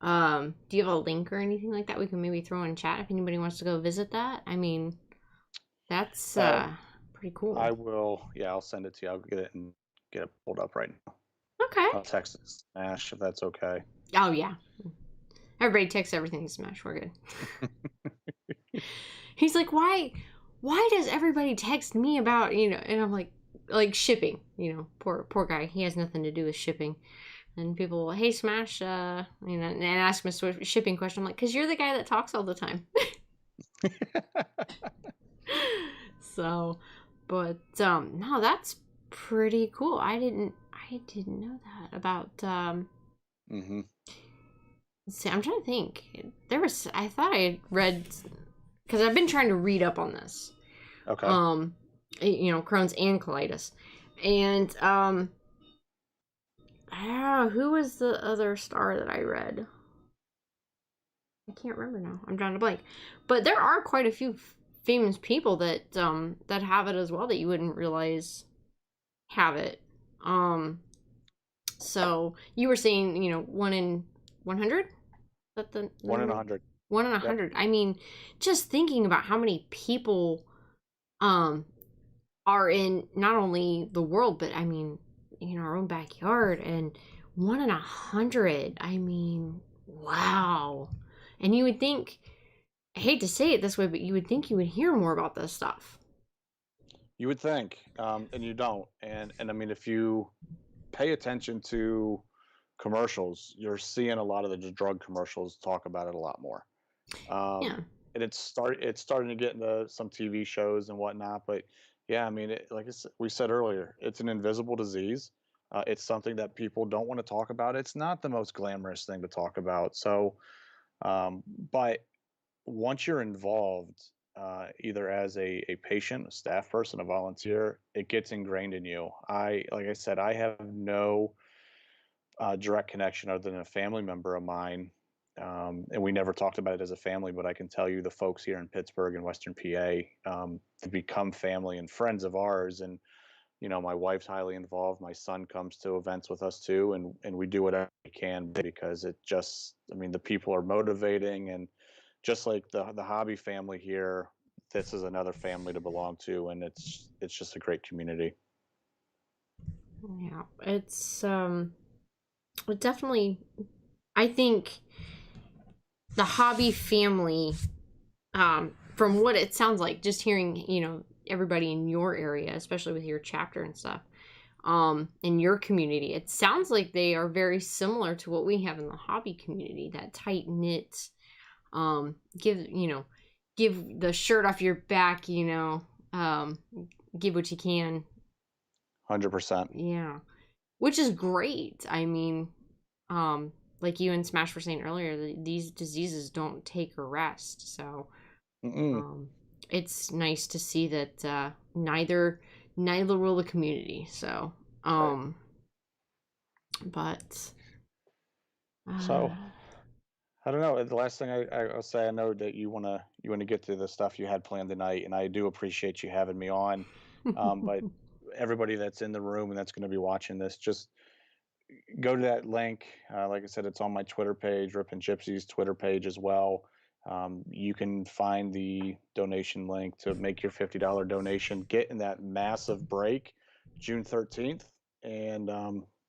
Do you have a link or anything like that we can maybe throw in chat if anybody wants to go visit that? I mean, that's pretty cool. I will. Yeah, I'll send it to you. I'll get it pulled up right now. Okay. I'll text it to Smash if that's okay. Oh yeah. Everybody texts everything to Smash. We're good. He's like, why does everybody text me about, and I'm like shipping, poor guy. He has nothing to do with shipping. And people, hey Smash, and ask me a shipping question. I'm like, because you're the guy that talks all the time. So, but no, that's pretty cool. I didn't know that about Mm-hmm. let's see, I'm trying to think. I thought I had read, because I've been trying to read up on this. Okay. Crohn's and colitis. And who was the other star that I read? I can't remember now. I'm drawing a blank. But there are quite a few famous people that have it as well that you wouldn't realize have it. So you were saying, 1 in 100? That the 1 in 100. 1 in 100. Yep. I mean, just thinking about how many people are in not only the world, but I mean, in our own backyard, and 1 in 100. I mean, wow. And you would think, I hate to say it this way, but you would think you would hear more about this stuff. You would think, and you don't. And I mean, if you pay attention to commercials, you're seeing a lot of the drug commercials talk about it a lot more. Yeah. And it's starting to get into some TV shows and whatnot. But yeah, I mean, we said earlier, it's an invisible disease. It's something that people don't want to talk about. It's not the most glamorous thing to talk about. So, but once you're involved, either as a patient, a staff person, a volunteer, it gets ingrained in you. Like I said, I have no direct connection other than a family member of mine. And we never talked about it as a family, but I can tell you the folks here in Pittsburgh and Western PA have become family and friends of ours. And, my wife's highly involved. My son comes to events with us too. And we do whatever we can because the people are motivating. And just like the hobby family here, this is another family to belong to. And it's just a great community. Yeah. It's it definitely, I think the hobby family, from what it sounds like, just hearing, everybody in your area, especially with your chapter and stuff, in your community, it sounds like they are very similar to what we have in the hobby community, that tight knit, give the shirt off your back, give what you can. 100%. Yeah. Which is great. I mean, like you and Smash were saying earlier, these diseases don't take a rest. So, it's nice to see that neither will the community. So, Right. but So I don't know. The last thing I'll say, I know that you wanna get to the stuff you had planned tonight, and I do appreciate you having me on. But everybody that's in the room and that's going to be watching this, just go to that link. Like I said, it's on my Twitter page, Rippin Gypsy's Twitter page as well. You can find the donation link to make your $50 donation. Get in that massive break, June 13th. And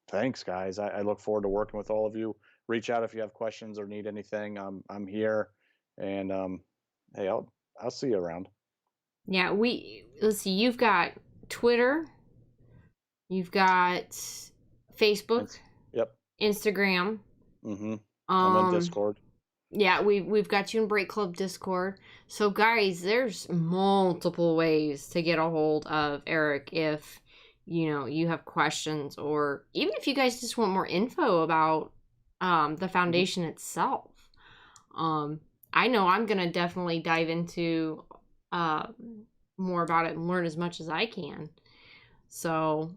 thanks, guys. I look forward to working with all of you. Reach out if you have questions or need anything. I'm here, and hey, I'll see you around. yeah, let's see. You've got Twitter, you've got Facebook, Yep. Instagram. Mm-hmm. I'm in Discord. Yeah, we've got you in Break Club Discord. So guys, there's multiple ways to get a hold of Eric if you have questions, or even if you guys just want more info about the foundation itself. I know I'm gonna definitely dive into more about it and learn as much as I can. So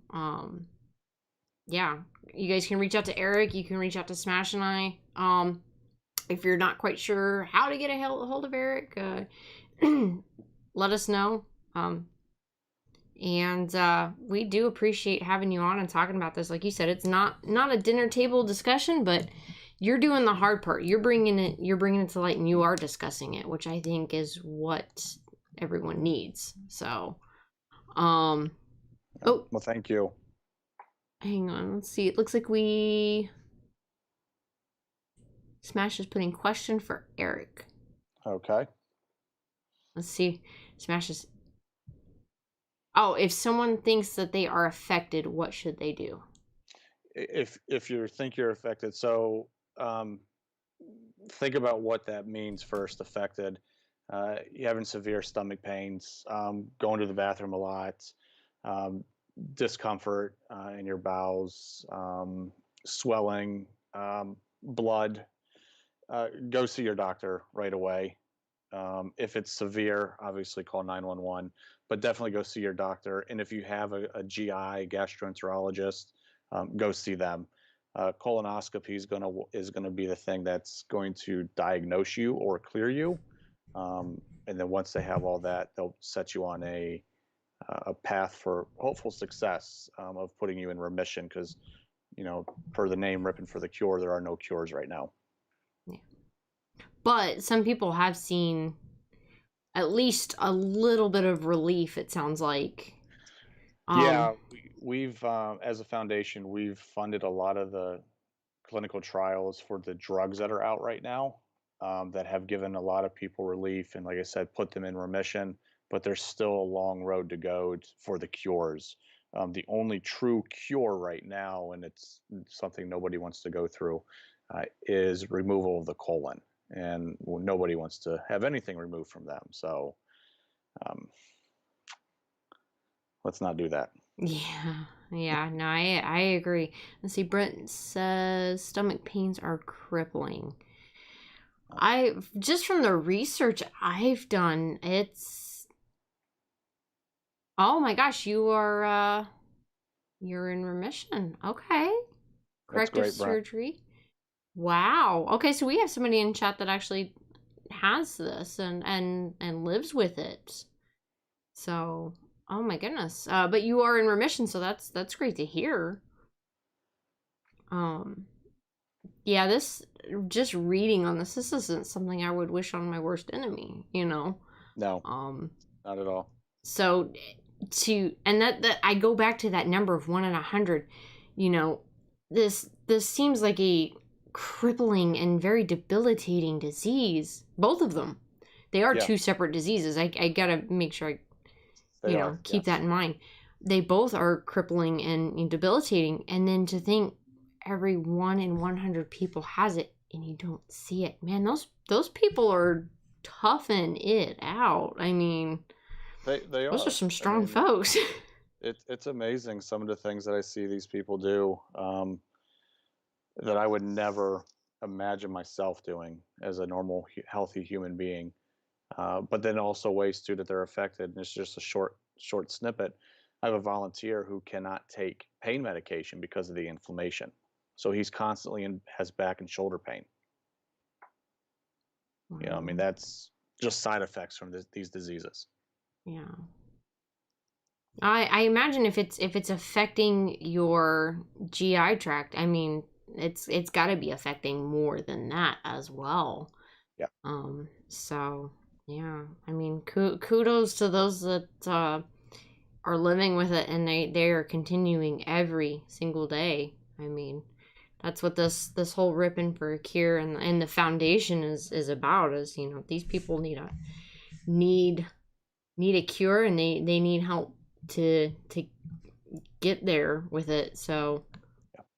yeah, you guys can reach out to Eric. You can reach out to Smash and I. If you're not quite sure how to get a hold of Eric, let us know. And we do appreciate having you on and talking about this. Like you said, it's not a dinner table discussion, but you're doing the hard part. You're bringing it to light, and you are discussing it, which I think is what everyone needs. So, well, thank you. Hang on. Let's see. It looks like we Smash is putting question for Eric. Okay. Let's see. Smash is. Oh, if someone thinks that they are affected, what should they do? If you think you're affected, so um, think about what that means first. Affected, you having severe stomach pains, going to the bathroom a lot, um, discomfort in your bowels, swelling, blood. Go see your doctor right away. If it's severe, obviously call 911, but definitely go see your doctor. And if you have a GI gastroenterologist, go see them. Colonoscopy is gonna be the thing that's going to diagnose you or clear you. And then once they have all that, they'll set you on a path for hopeful success of putting you in remission. Because per the name Rippin for the cure, there are no cures right now. Yeah. But some people have seen at least a little bit of relief, it sounds like. Yeah, we've as a foundation, we've funded a lot of the clinical trials for the drugs that are out right now, that have given a lot of people relief and, like I said, put them in remission. But there's still a long road to go for the cures. The only true cure right now, and it's something nobody wants to go through, is removal of the colon, and nobody wants to have anything removed from them. So um, let's not do that. Yeah, no, I agree. Let's see, Brent says stomach pains are crippling. I just from the research I've done, it's oh my gosh, you're in remission. Okay. That's Corrective great, Brent. surgery. Wow. Okay, so we have somebody in chat that actually has this and lives with it. So, oh my goodness. But you are in remission, so that's great to hear. Yeah, this just reading on this isn't something I would wish on my worst enemy, No, not at all. So and that I go back to that number of 1 in 100. This seems like a crippling and very debilitating disease. Both of them. They are two separate diseases. I gotta make sure I keep that in mind. They both are crippling and debilitating. And then to think every 1 in 100 people has it and you don't see it. Man, those people are toughing it out. I mean, they those are some strong folks. It's amazing some of the things that I see these people do, that I would never imagine myself doing as a normal, healthy human being. But then also ways too that they're affected. And it's just a short snippet. I have a volunteer who cannot take pain medication because of the inflammation. So he's constantly has back and shoulder pain. Wow. I mean, that's just side effects from these diseases. Yeah. I imagine if it's affecting your GI tract, I mean, it's got to be affecting more than that as well. Yeah. So yeah, I mean, kudos to those that are living with it and they are continuing every single day. I mean, that's what this whole Rippin' for a Cure and the foundation is about. Is these people need a cure and they need help to get there with it. So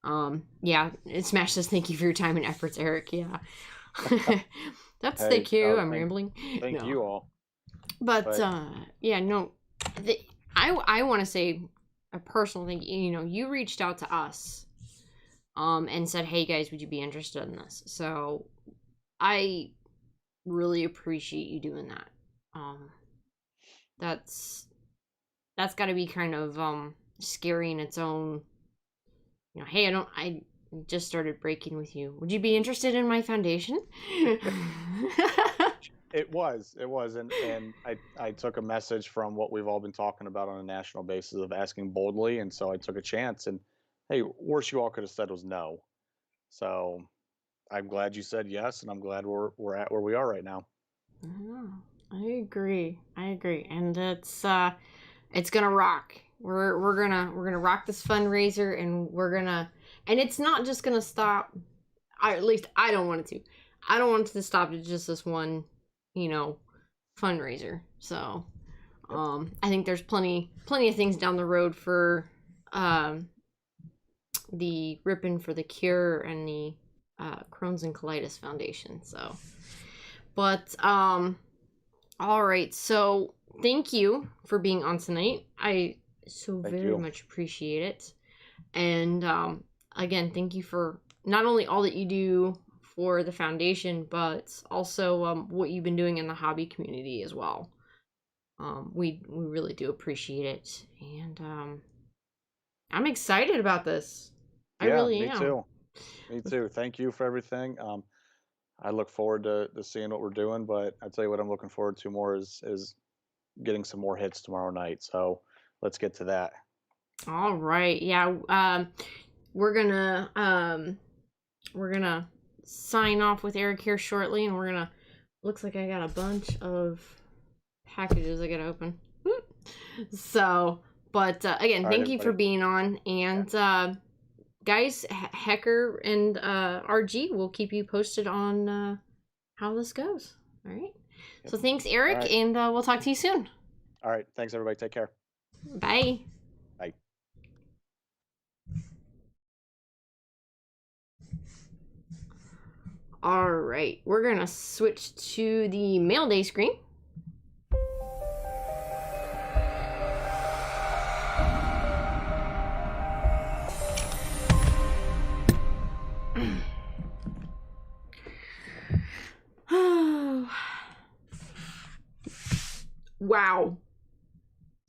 Smash says thank you for your time and efforts, Eric. Yeah. That's thank you. I'm rambling. Thank you all. But I want to say a personal thing. You reached out to us and said, hey guys, would you be interested in this? So I really appreciate you doing that. That's got to be kind of scary in its own. Hey, I just started breaking with you. Would you be interested in my foundation? It was, and I took a message from what we've all been talking about on a national basis of asking boldly, and so I took a chance. And hey, worst you all could have said was no. So I'm glad you said yes, and I'm glad we're at where we are right now. I agree, and it's gonna rock. We're gonna rock this fundraiser, and and it's not just gonna stop at least I don't want it to. I don't want it to stop at just this one, you know, fundraiser. So, I think there's plenty of things down the road for the Rippin for the Cure and the Crohn's and Colitis Foundation. So, but all right. So, thank you for being on tonight. I very much appreciate it. And again, thank you for not only all that you do for the foundation, but also what you've been doing in the hobby community as well. We really do appreciate it, and I'm excited about this. I really am. Me too. Me too. Thank you for everything. I look forward to seeing what we're doing, but I tell you what, I'm looking forward to more is getting some more hits tomorrow night. So let's get to that. All right. Yeah. We're gonna sign off with Eric here shortly, and looks like I got a bunch of packages I gotta open. So, but again, thank you for being on, and guys, Hecker and RG will keep you posted on how this goes. All right. Yep. So thanks, Eric, and we'll talk to you soon. All right. Thanks, everybody. Take care. Bye. Bye. All right. We're going to switch to the mail day screen. Wow.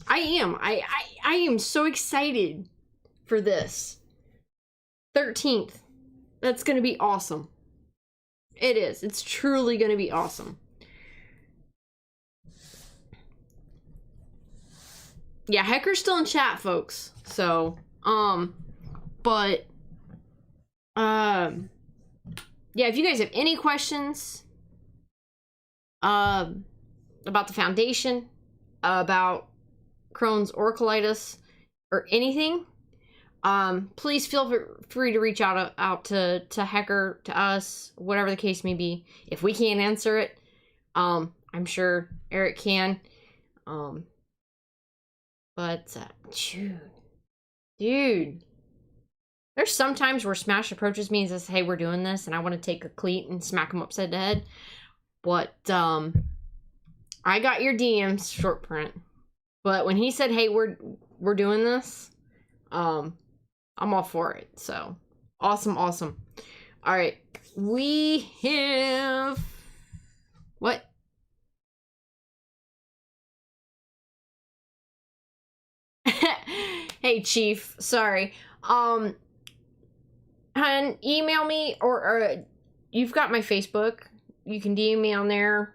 I am so excited for this. 13th. That's going to be awesome. It is. It's truly going to be awesome. Yeah, Hecker's still in chat, folks. So, but yeah, if you guys have any questions about the foundation, about Crohn's or colitis, or anything, please feel free to reach out to Hecker, to us, whatever the case may be. If we can't answer it, I'm sure Eric can. But dude, there's some times where Smash approaches me and says, "Hey, we're doing this," and I want to take a cleat and smack him upside the head. But I got your DMs, short print. But when he said, "Hey, we're doing this," I'm all for it. So awesome. All right, we have what? Hey, Chief. Sorry. And email me or you've got my Facebook. You can DM me on there.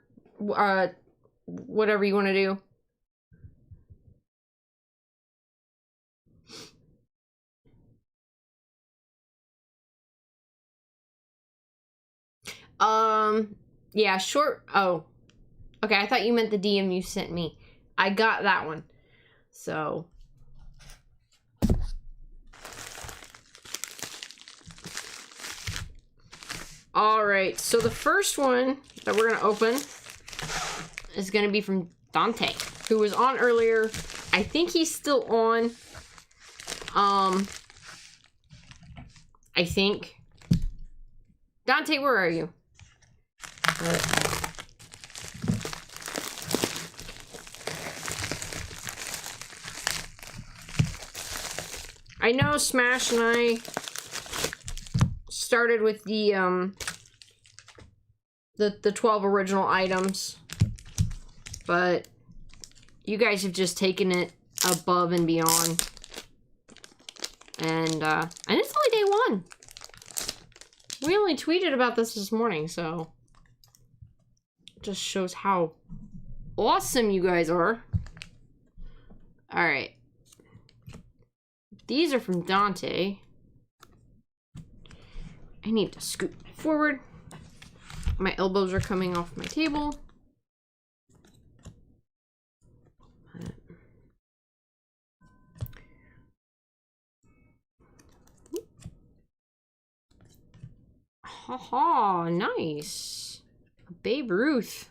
Whatever you want to do. Yeah, short. Oh, okay. I thought you meant the DM you sent me. I got that one. So. All right. So the first one that we're going to open is going to be from Dante, who was on earlier. I think he's still on. I think. Dante, where are you? I know Smash and I started with the 12 original items, but you guys have just taken it above and beyond, and it's only day one. We only tweeted about this morning, so it just shows how awesome you guys are. All right, these are from Dante. I need to scoot forward. My elbows are coming off my table. Haha, nice. Babe Ruth.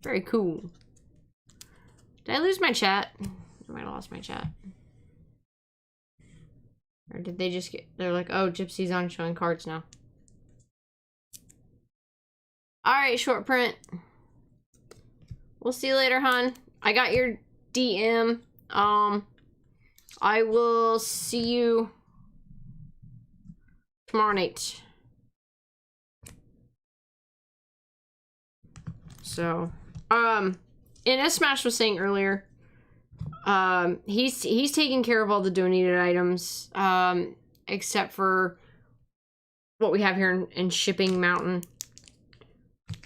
Very cool. Did I lose my chat? I might have lost my chat. Or did they just get... They're like, oh, Gypsy's on showing cards now. Alright, short print. We'll see you later, hon. I got your DM. I will see you tomorrow night. So, and as Smash was saying earlier, he's taking care of all the donated items, except for what we have here in Shipping Mountain.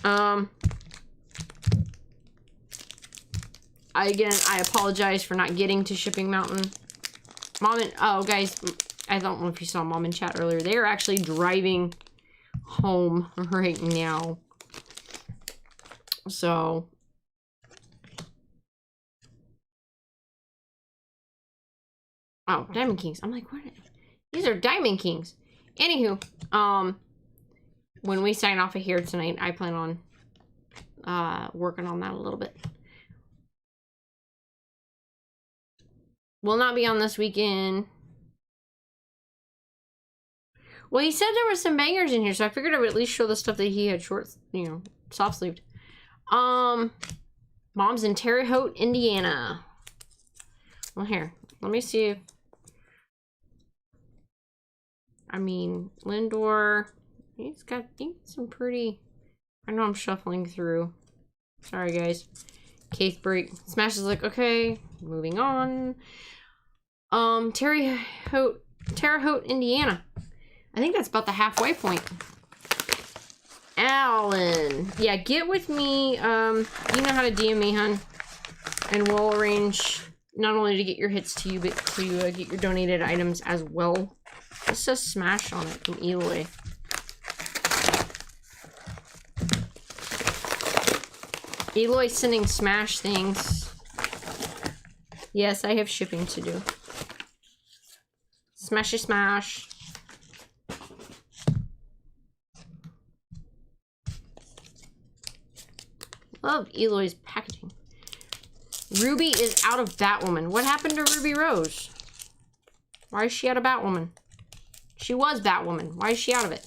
I apologize for not getting to Shipping Mountain. Mom and, oh guys, I don't know if you saw Mom in chat earlier. They are actually driving home right now. So, oh, Diamond Kings. I'm like, what? These are Diamond Kings. Anywho, when we sign off of here tonight, I plan on working on that a little bit. Will not be on this weekend. Well, he said there was some bangers in here, so I figured I would at least show the stuff that he had short, you know, soft sleeved. Mom's in Terre Haute, Indiana. Well, here, let me see if, I mean, Lindor, he's got some pretty, I know I'm shuffling through. Sorry, guys. Case break. Smash is like, okay, moving on. Terre Haute, Indiana. I think that's about the halfway point. Alan. Yeah, get with me. You know how to DM me, hun. And we'll arrange not only to get your hits to you, but to get your donated items as well. It says Smash on it from Eloy. Eloy's sending Smash things. Yes, I have shipping to do. Smashy smash. Love Eloy's packaging. Ruby is out of Batwoman. What happened to Ruby Rose? Why is she out of Batwoman? She was Batwoman. Why is she out of it?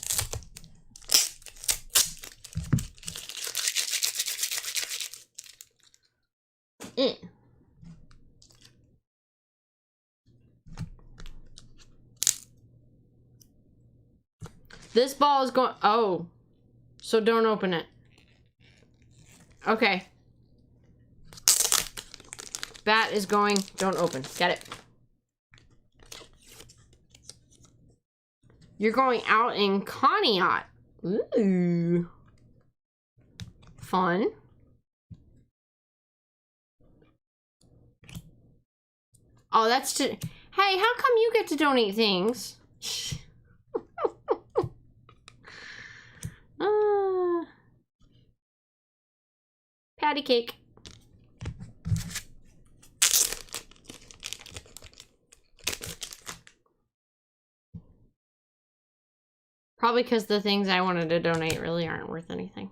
This ball is going... Oh. So don't open it. Okay. Bat is going... Don't open. Get it. You're going out in Conneaut. Ooh. Fun. Oh, that's to... Hey, how come you get to donate things? Patty cake. Probably because the things I wanted to donate really aren't worth anything.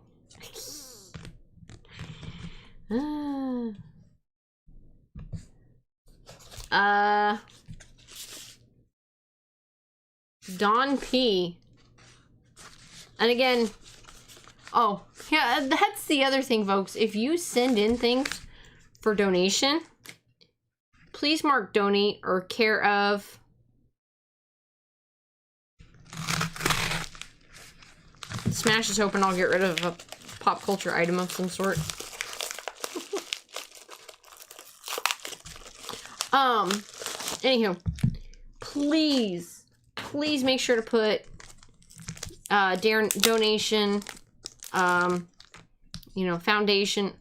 Don P. And again, oh, yeah, that's the other thing, folks. If you send in things for donation, please mark donate or care of. Smash is hoping I'll get rid of a pop culture item of some sort. Anywho, please make sure to put donation, you know, foundation,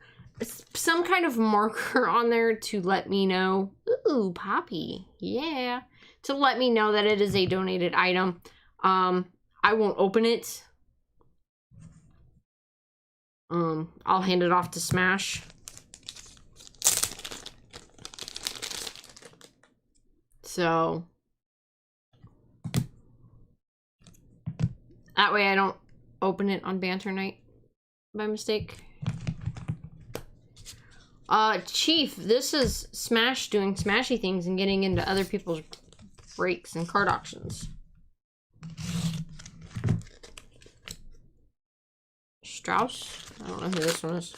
some kind of marker on there to let me know. Ooh, Poppy, yeah, to let me know that it is a donated item. I won't open it. I'll hand it off to Smash. So, That way I don't open it on Banter Night by mistake. Chief, this is Smash doing smashy things and getting into other people's breaks and card auctions. Strauss? I don't know who this one is.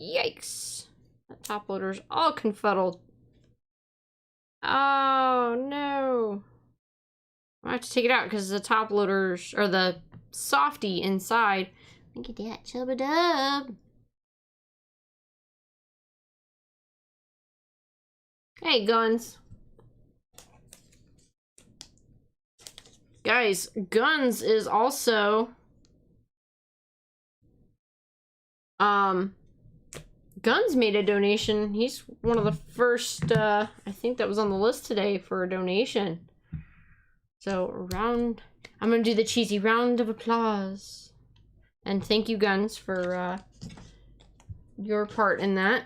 Yikes. That top loader's all confuddled. Oh, no. I have to take it out because the top loaders, or the softy inside. Look at that, chubba dub. Hey, Guns. Guys, Guns is also... Guns made a donation. He's one of the first, I think that was on the list today for a donation. So, I'm gonna do the cheesy round of applause. And thank you, Guns, for, your part in that.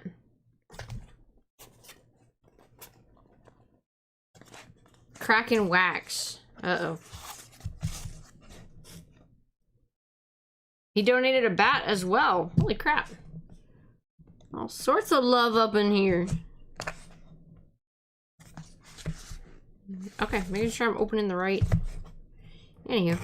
Kraken Wax. Uh-oh. He donated a bat as well. Holy crap. All sorts of love up in here. Okay, making sure I'm opening the right. Anywho.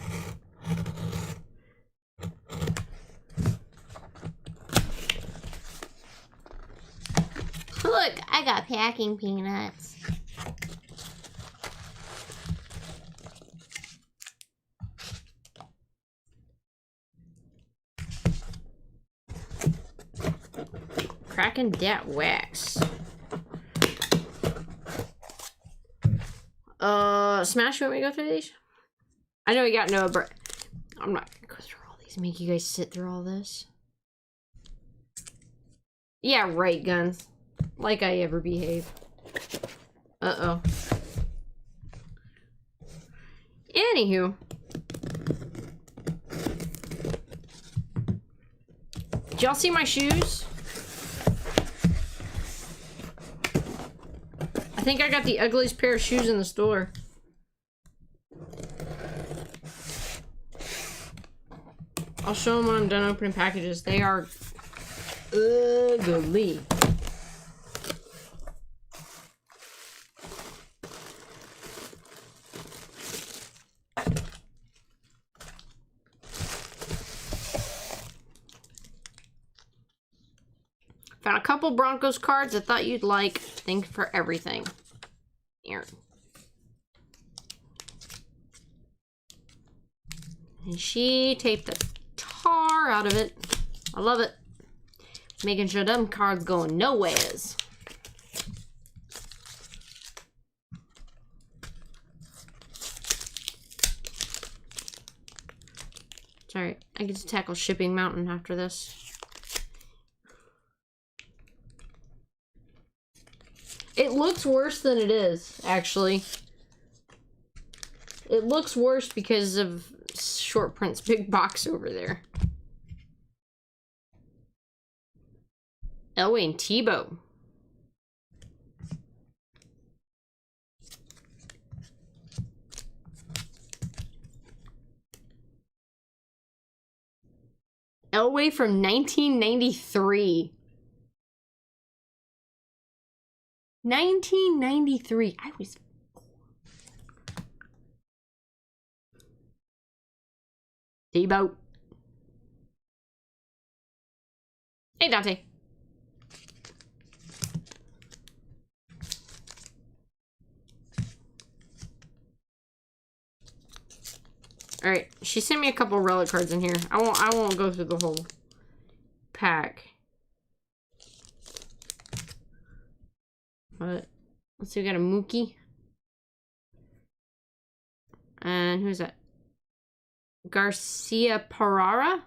Look, I got packing peanuts. Cracking that wax. Smash, you want me to go through these? I know we got Noah, but I'm not gonna go through all these. Make you guys sit through all this. Yeah, right, Guns. Like I ever behave. Uh-oh. Anywho. Did y'all see my shoes? I think I got the ugliest pair of shoes in the store. I'll show them when I'm done opening packages. They are ugly. Found a couple Broncos cards I thought you'd like. Thank you for everything. Aaron. And she taped the tar out of it. I love it. Making sure them cards going nowheres. It's alright. I get to tackle Shipping Mountain after this. It looks worse than it is, actually. It looks worse because of Short Print's big box over there. Elway and Tebow. Elway from 1993. 1993. I was... Tebow. Hey, Dante. All right, she sent me a couple relic cards in here. I won't go through the whole pack. But let's see, we got a Mookie. And who's that? Garcia Parara?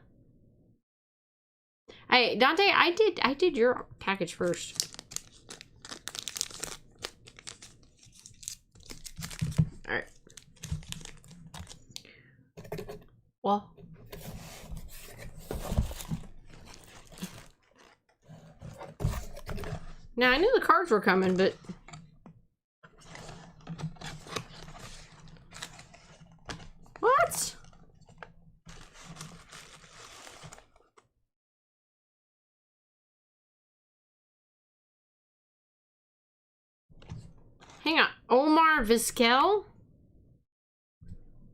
Hey, Dante, I did your package first. Alright. Well. Now, I knew the cards were coming, but... Hang on. Omar Vizquel?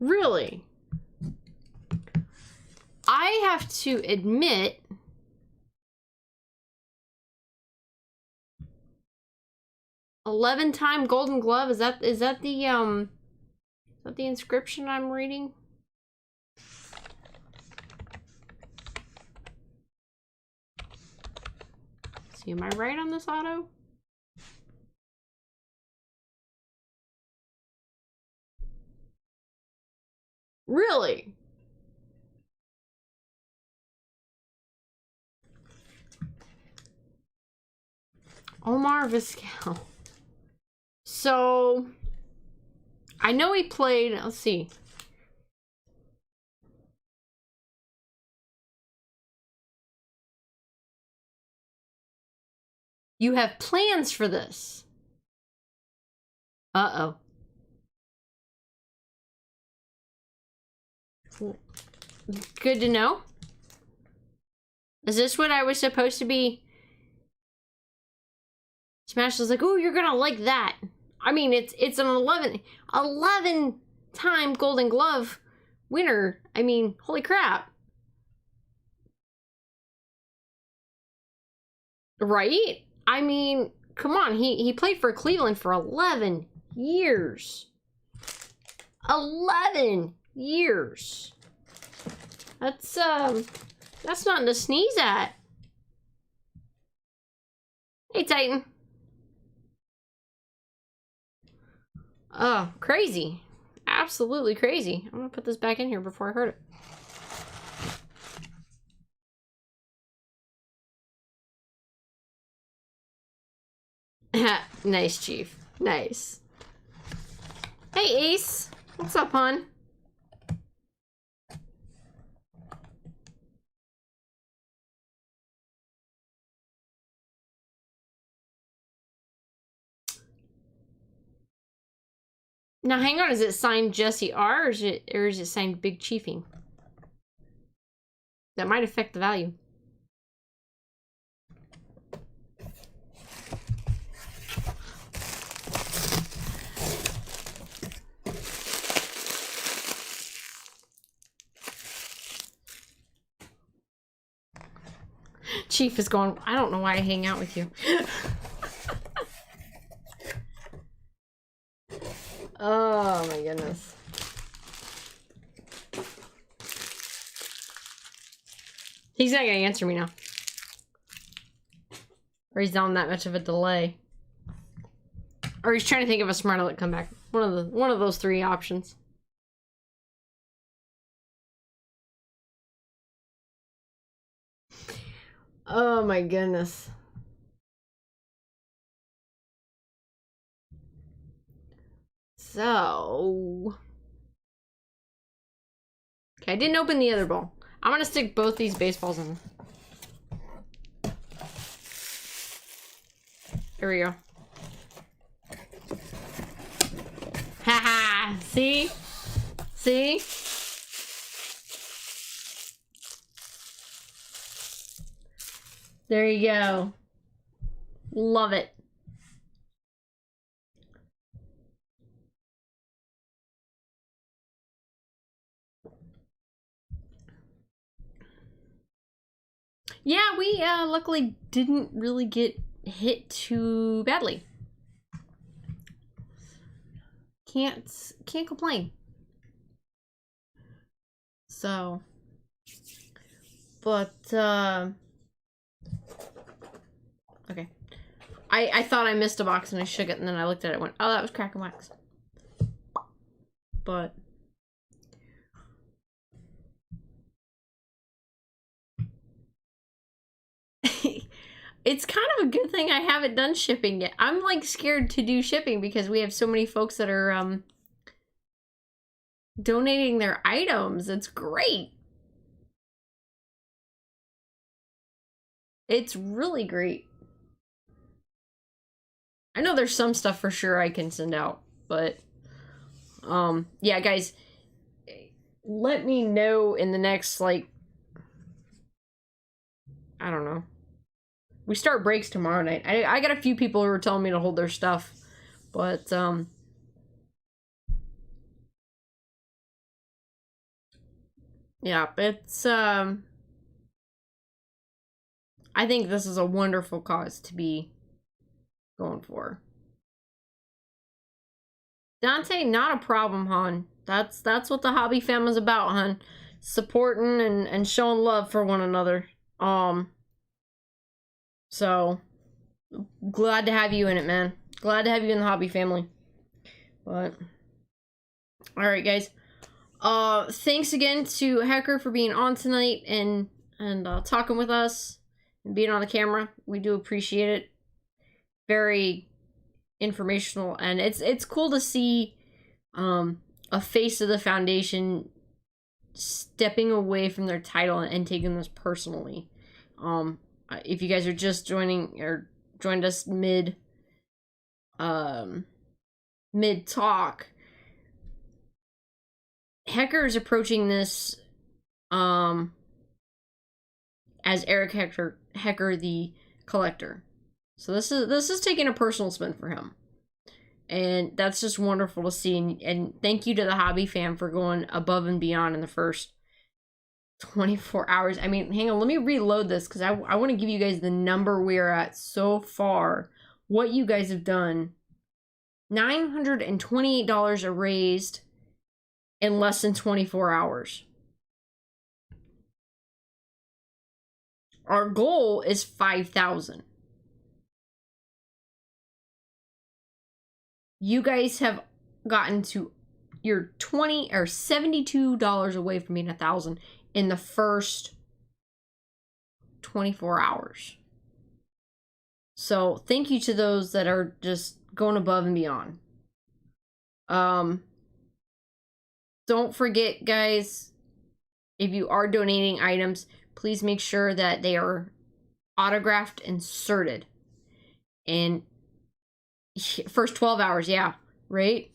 Really? I have to admit, 11-time Golden Glove. Is that the inscription I'm reading? See, am I right on this auto? Really? Omar Vizquel. So, I know he played, let's see. You have plans for this. Uh-oh. Good to know. Is this what I was supposed to be? Smash was like, oh, you're gonna like that. I mean, it's an 11-time Golden Glove winner. I mean, holy crap. Right? I mean, come on. He played for Cleveland for 11 years. 11 years. That's nothing to sneeze at. Hey, Titan. Oh, crazy. Absolutely crazy. I'm gonna put this back in here before I hurt it. Nice, Chief. Nice. Hey, Ace. What's up, hon? Now, hang on. Is it signed Jesse R, or is it signed Big Chiefing? That might affect the value. Chief is going, I don't know why I hang out with you. Oh my goodness. He's not gonna answer me now. Or he's on that much of a delay. Or he's trying to think of a smart aleck comeback. One of those three options. Oh my goodness. So, okay, I didn't open the other ball. I'm gonna stick both these baseballs in. Here we go. Haha, see? See? There you go. Love it. Yeah, we luckily didn't really get hit too badly. Can't complain. So, but okay. I thought I missed a box and I shook it, and then I looked at it and went, oh, that was crack and wax. But it's kind of a good thing I haven't done shipping yet. I'm like scared to do shipping because we have so many folks that are donating their items. It's great. It's really great. I know there's some stuff for sure I can send out, but yeah, guys, let me know in the next, like, I don't know. We start breaks tomorrow night. I got a few people who are telling me to hold their stuff, But yeah, it's I think this is a wonderful cause to be going for. Dante, not a problem, hon. That's what the hobby fam is about, hon. Supporting and showing love for one another. So glad to have you in it, man. Glad to have you in the hobby family. But alright, guys. Thanks again to Hecker for being on tonight and talking with us and being on the camera. We do appreciate it. Very informational, and it's cool to see a face of the foundation stepping away from their title and taking this personally. If you guys are just joining or joined us mid talk, Hecker is approaching this as Eric Hecker the collector. So this is taking a personal spin for him. And that's just wonderful to see. And thank you to the hobby fam for going above and beyond in the first 24 hours. I mean, hang on, let me reload this because I want to give you guys the number we're at so far. What you guys have done. $928 are raised in less than 24 hours. Our goal is 5,000. You guys have gotten to your $20 or $72 away from being 1,000 in the first 24 hours. So thank you to those that are just going above and beyond. Don't forget, guys, if you are donating items, please make sure that they are autographed and inserted. And first 12 hours, yeah, right?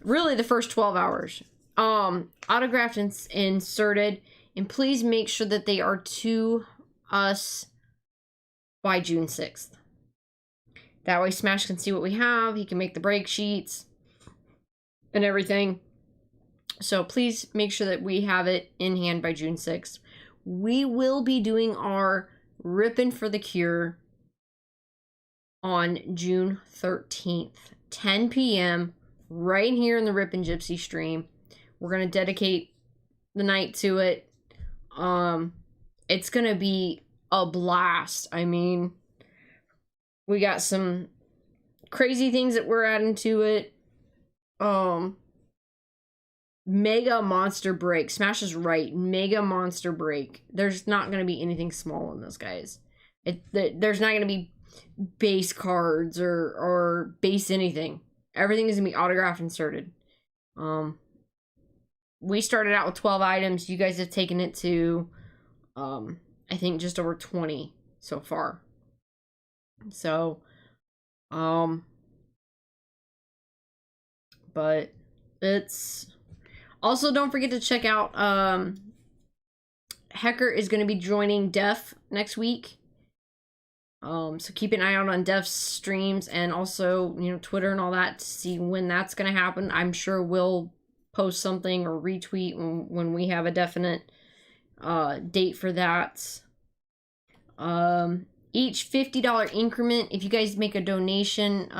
Really the first 12 hours. Autographed and inserted. And please make sure that they are to us by June 6th. That way Smash can see what we have. He can make the break sheets and everything. So please make sure that we have it in hand by June 6th. We will be doing our Rippin' for the Cure on June 13th, 10 p.m. right here in the Rippin' Gypsy stream. We're going to dedicate the night to it. It's going to be a blast. I mean, we got some crazy things that we're adding to it. Mega monster break. Smash is right. Mega monster break. There's not going to be anything small in this, guys. There's not going to be base cards or base anything. Everything is going to be autographed inserted. We started out with 12 items. You guys have taken it to, I think, just over 20 so far. So, but it's... Also, don't forget to check out, Hecker is going to be joining Def next week. So keep an eye out on Def's streams and also, you know, Twitter and all that to see when that's going to happen. I'm sure we'll post something or retweet when we have a definite date for that. Each $50 increment, if you guys make a donation,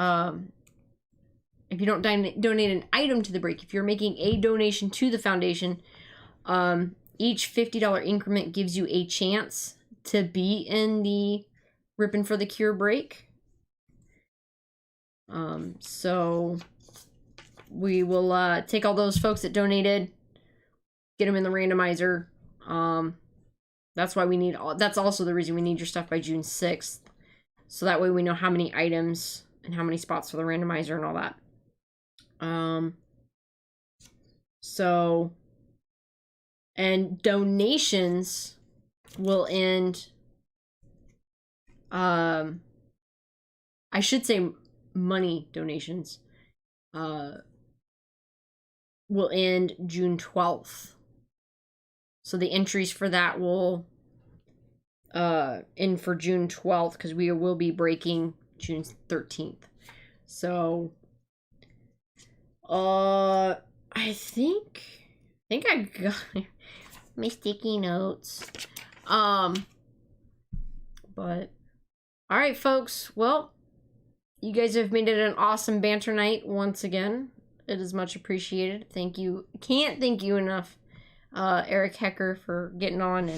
if you don't donate an item to the break, if you're making a donation to the foundation, each $50 increment gives you a chance to be in the Rippin' for the Cure break. So we will take all those folks that donated, get them in the randomizer. That's why we need that's also the reason we need your stuff by June 6th. So that way we know how many items and how many spots for the randomizer and all that. So, and donations will end, I should say money donations, will end June 12th. So the entries for that will, end for June 12th, because we will be breaking June 13th. So, I think I got my sticky notes. But all right, folks. Well, you guys have made it an awesome banter night once again. It is much appreciated. Thank you. Can't thank you enough, Eric Hecker, for getting on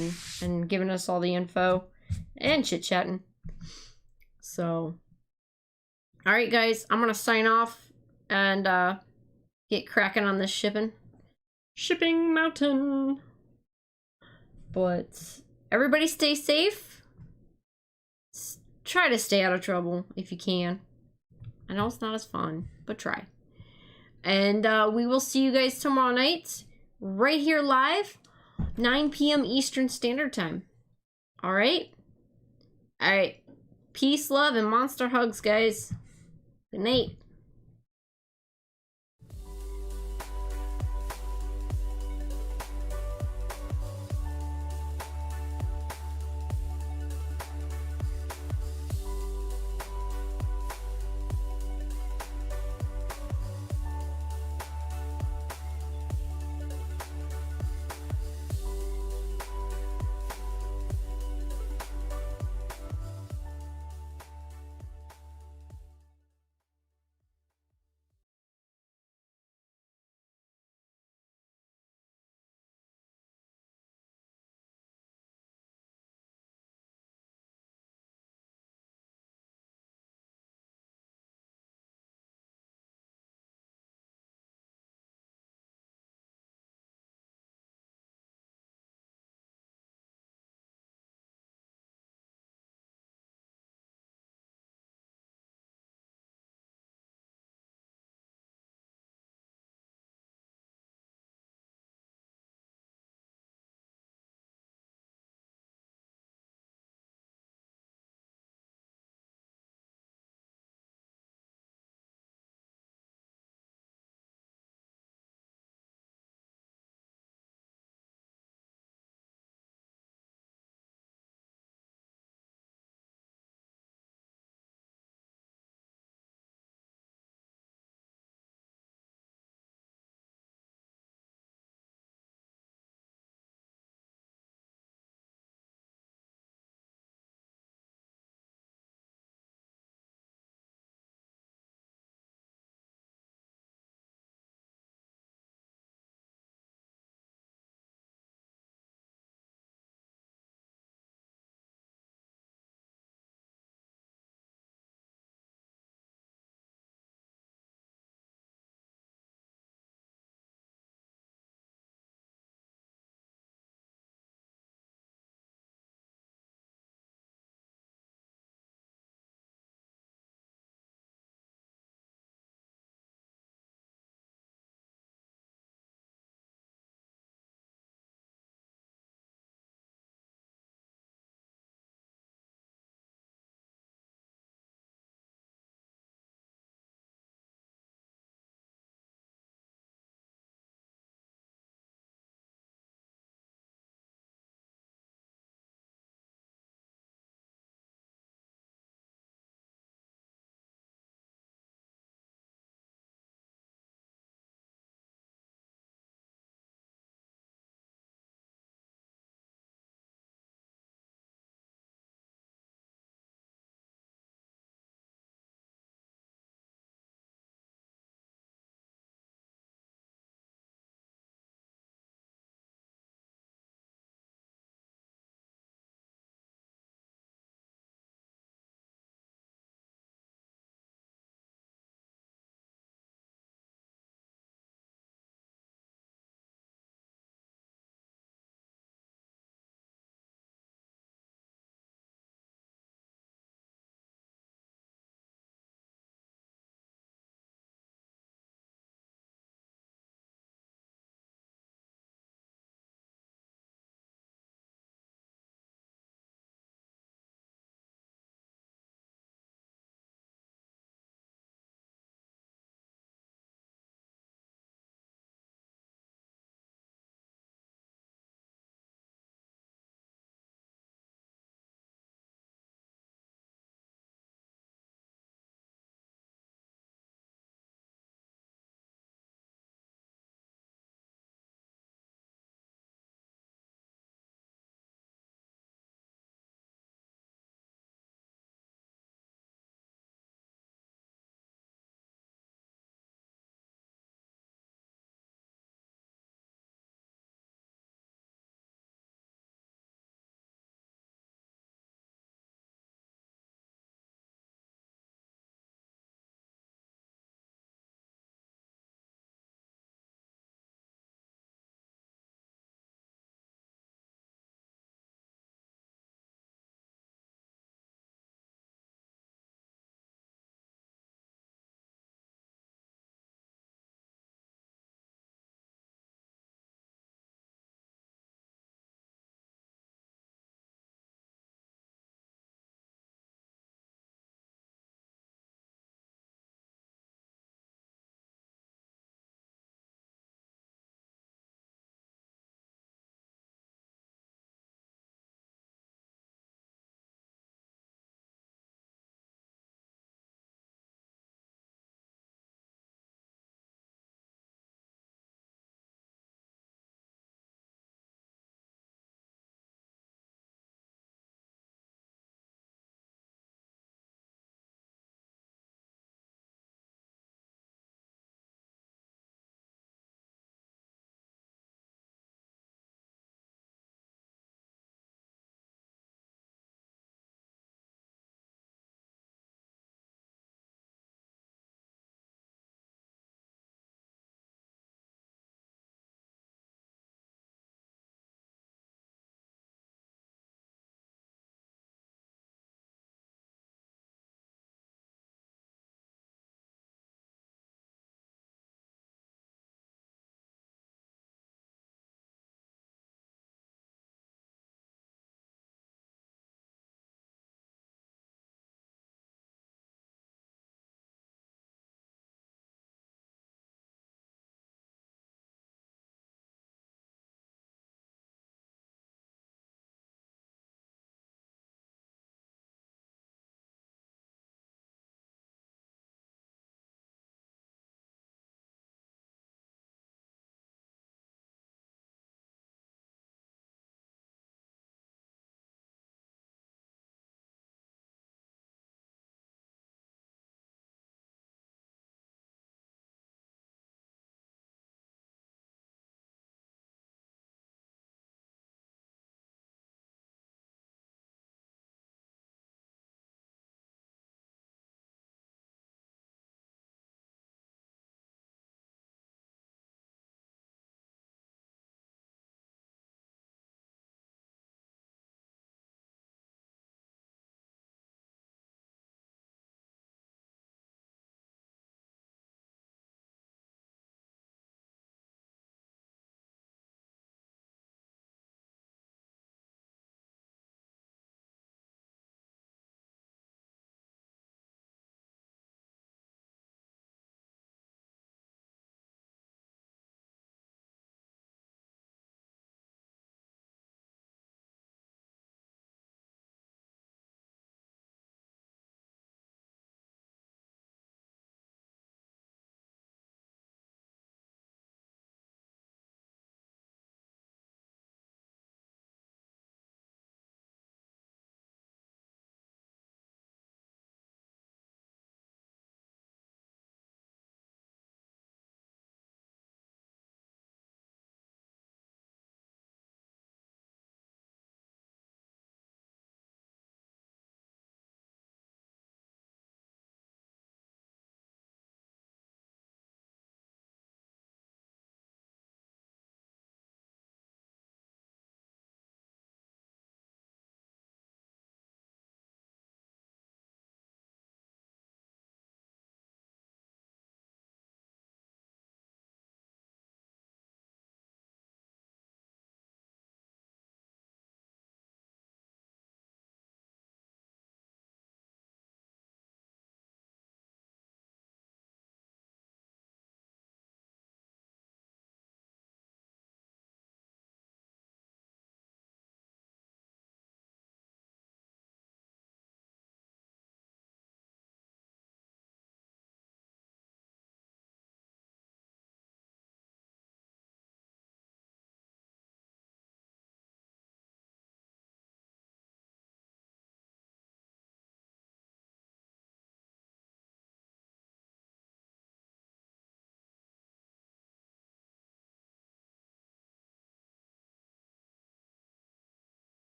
and giving us all the info and chit chatting. So, all right, guys, I'm gonna sign off and get cracking on this shipping mountain. But everybody stay safe. Try to stay out of trouble if you can. I know it's not as fun, but try. And we will see you guys tomorrow night, right here live, 9 p.m. Eastern Standard Time. All right? All right. Peace, love, and monster hugs, guys. Good night.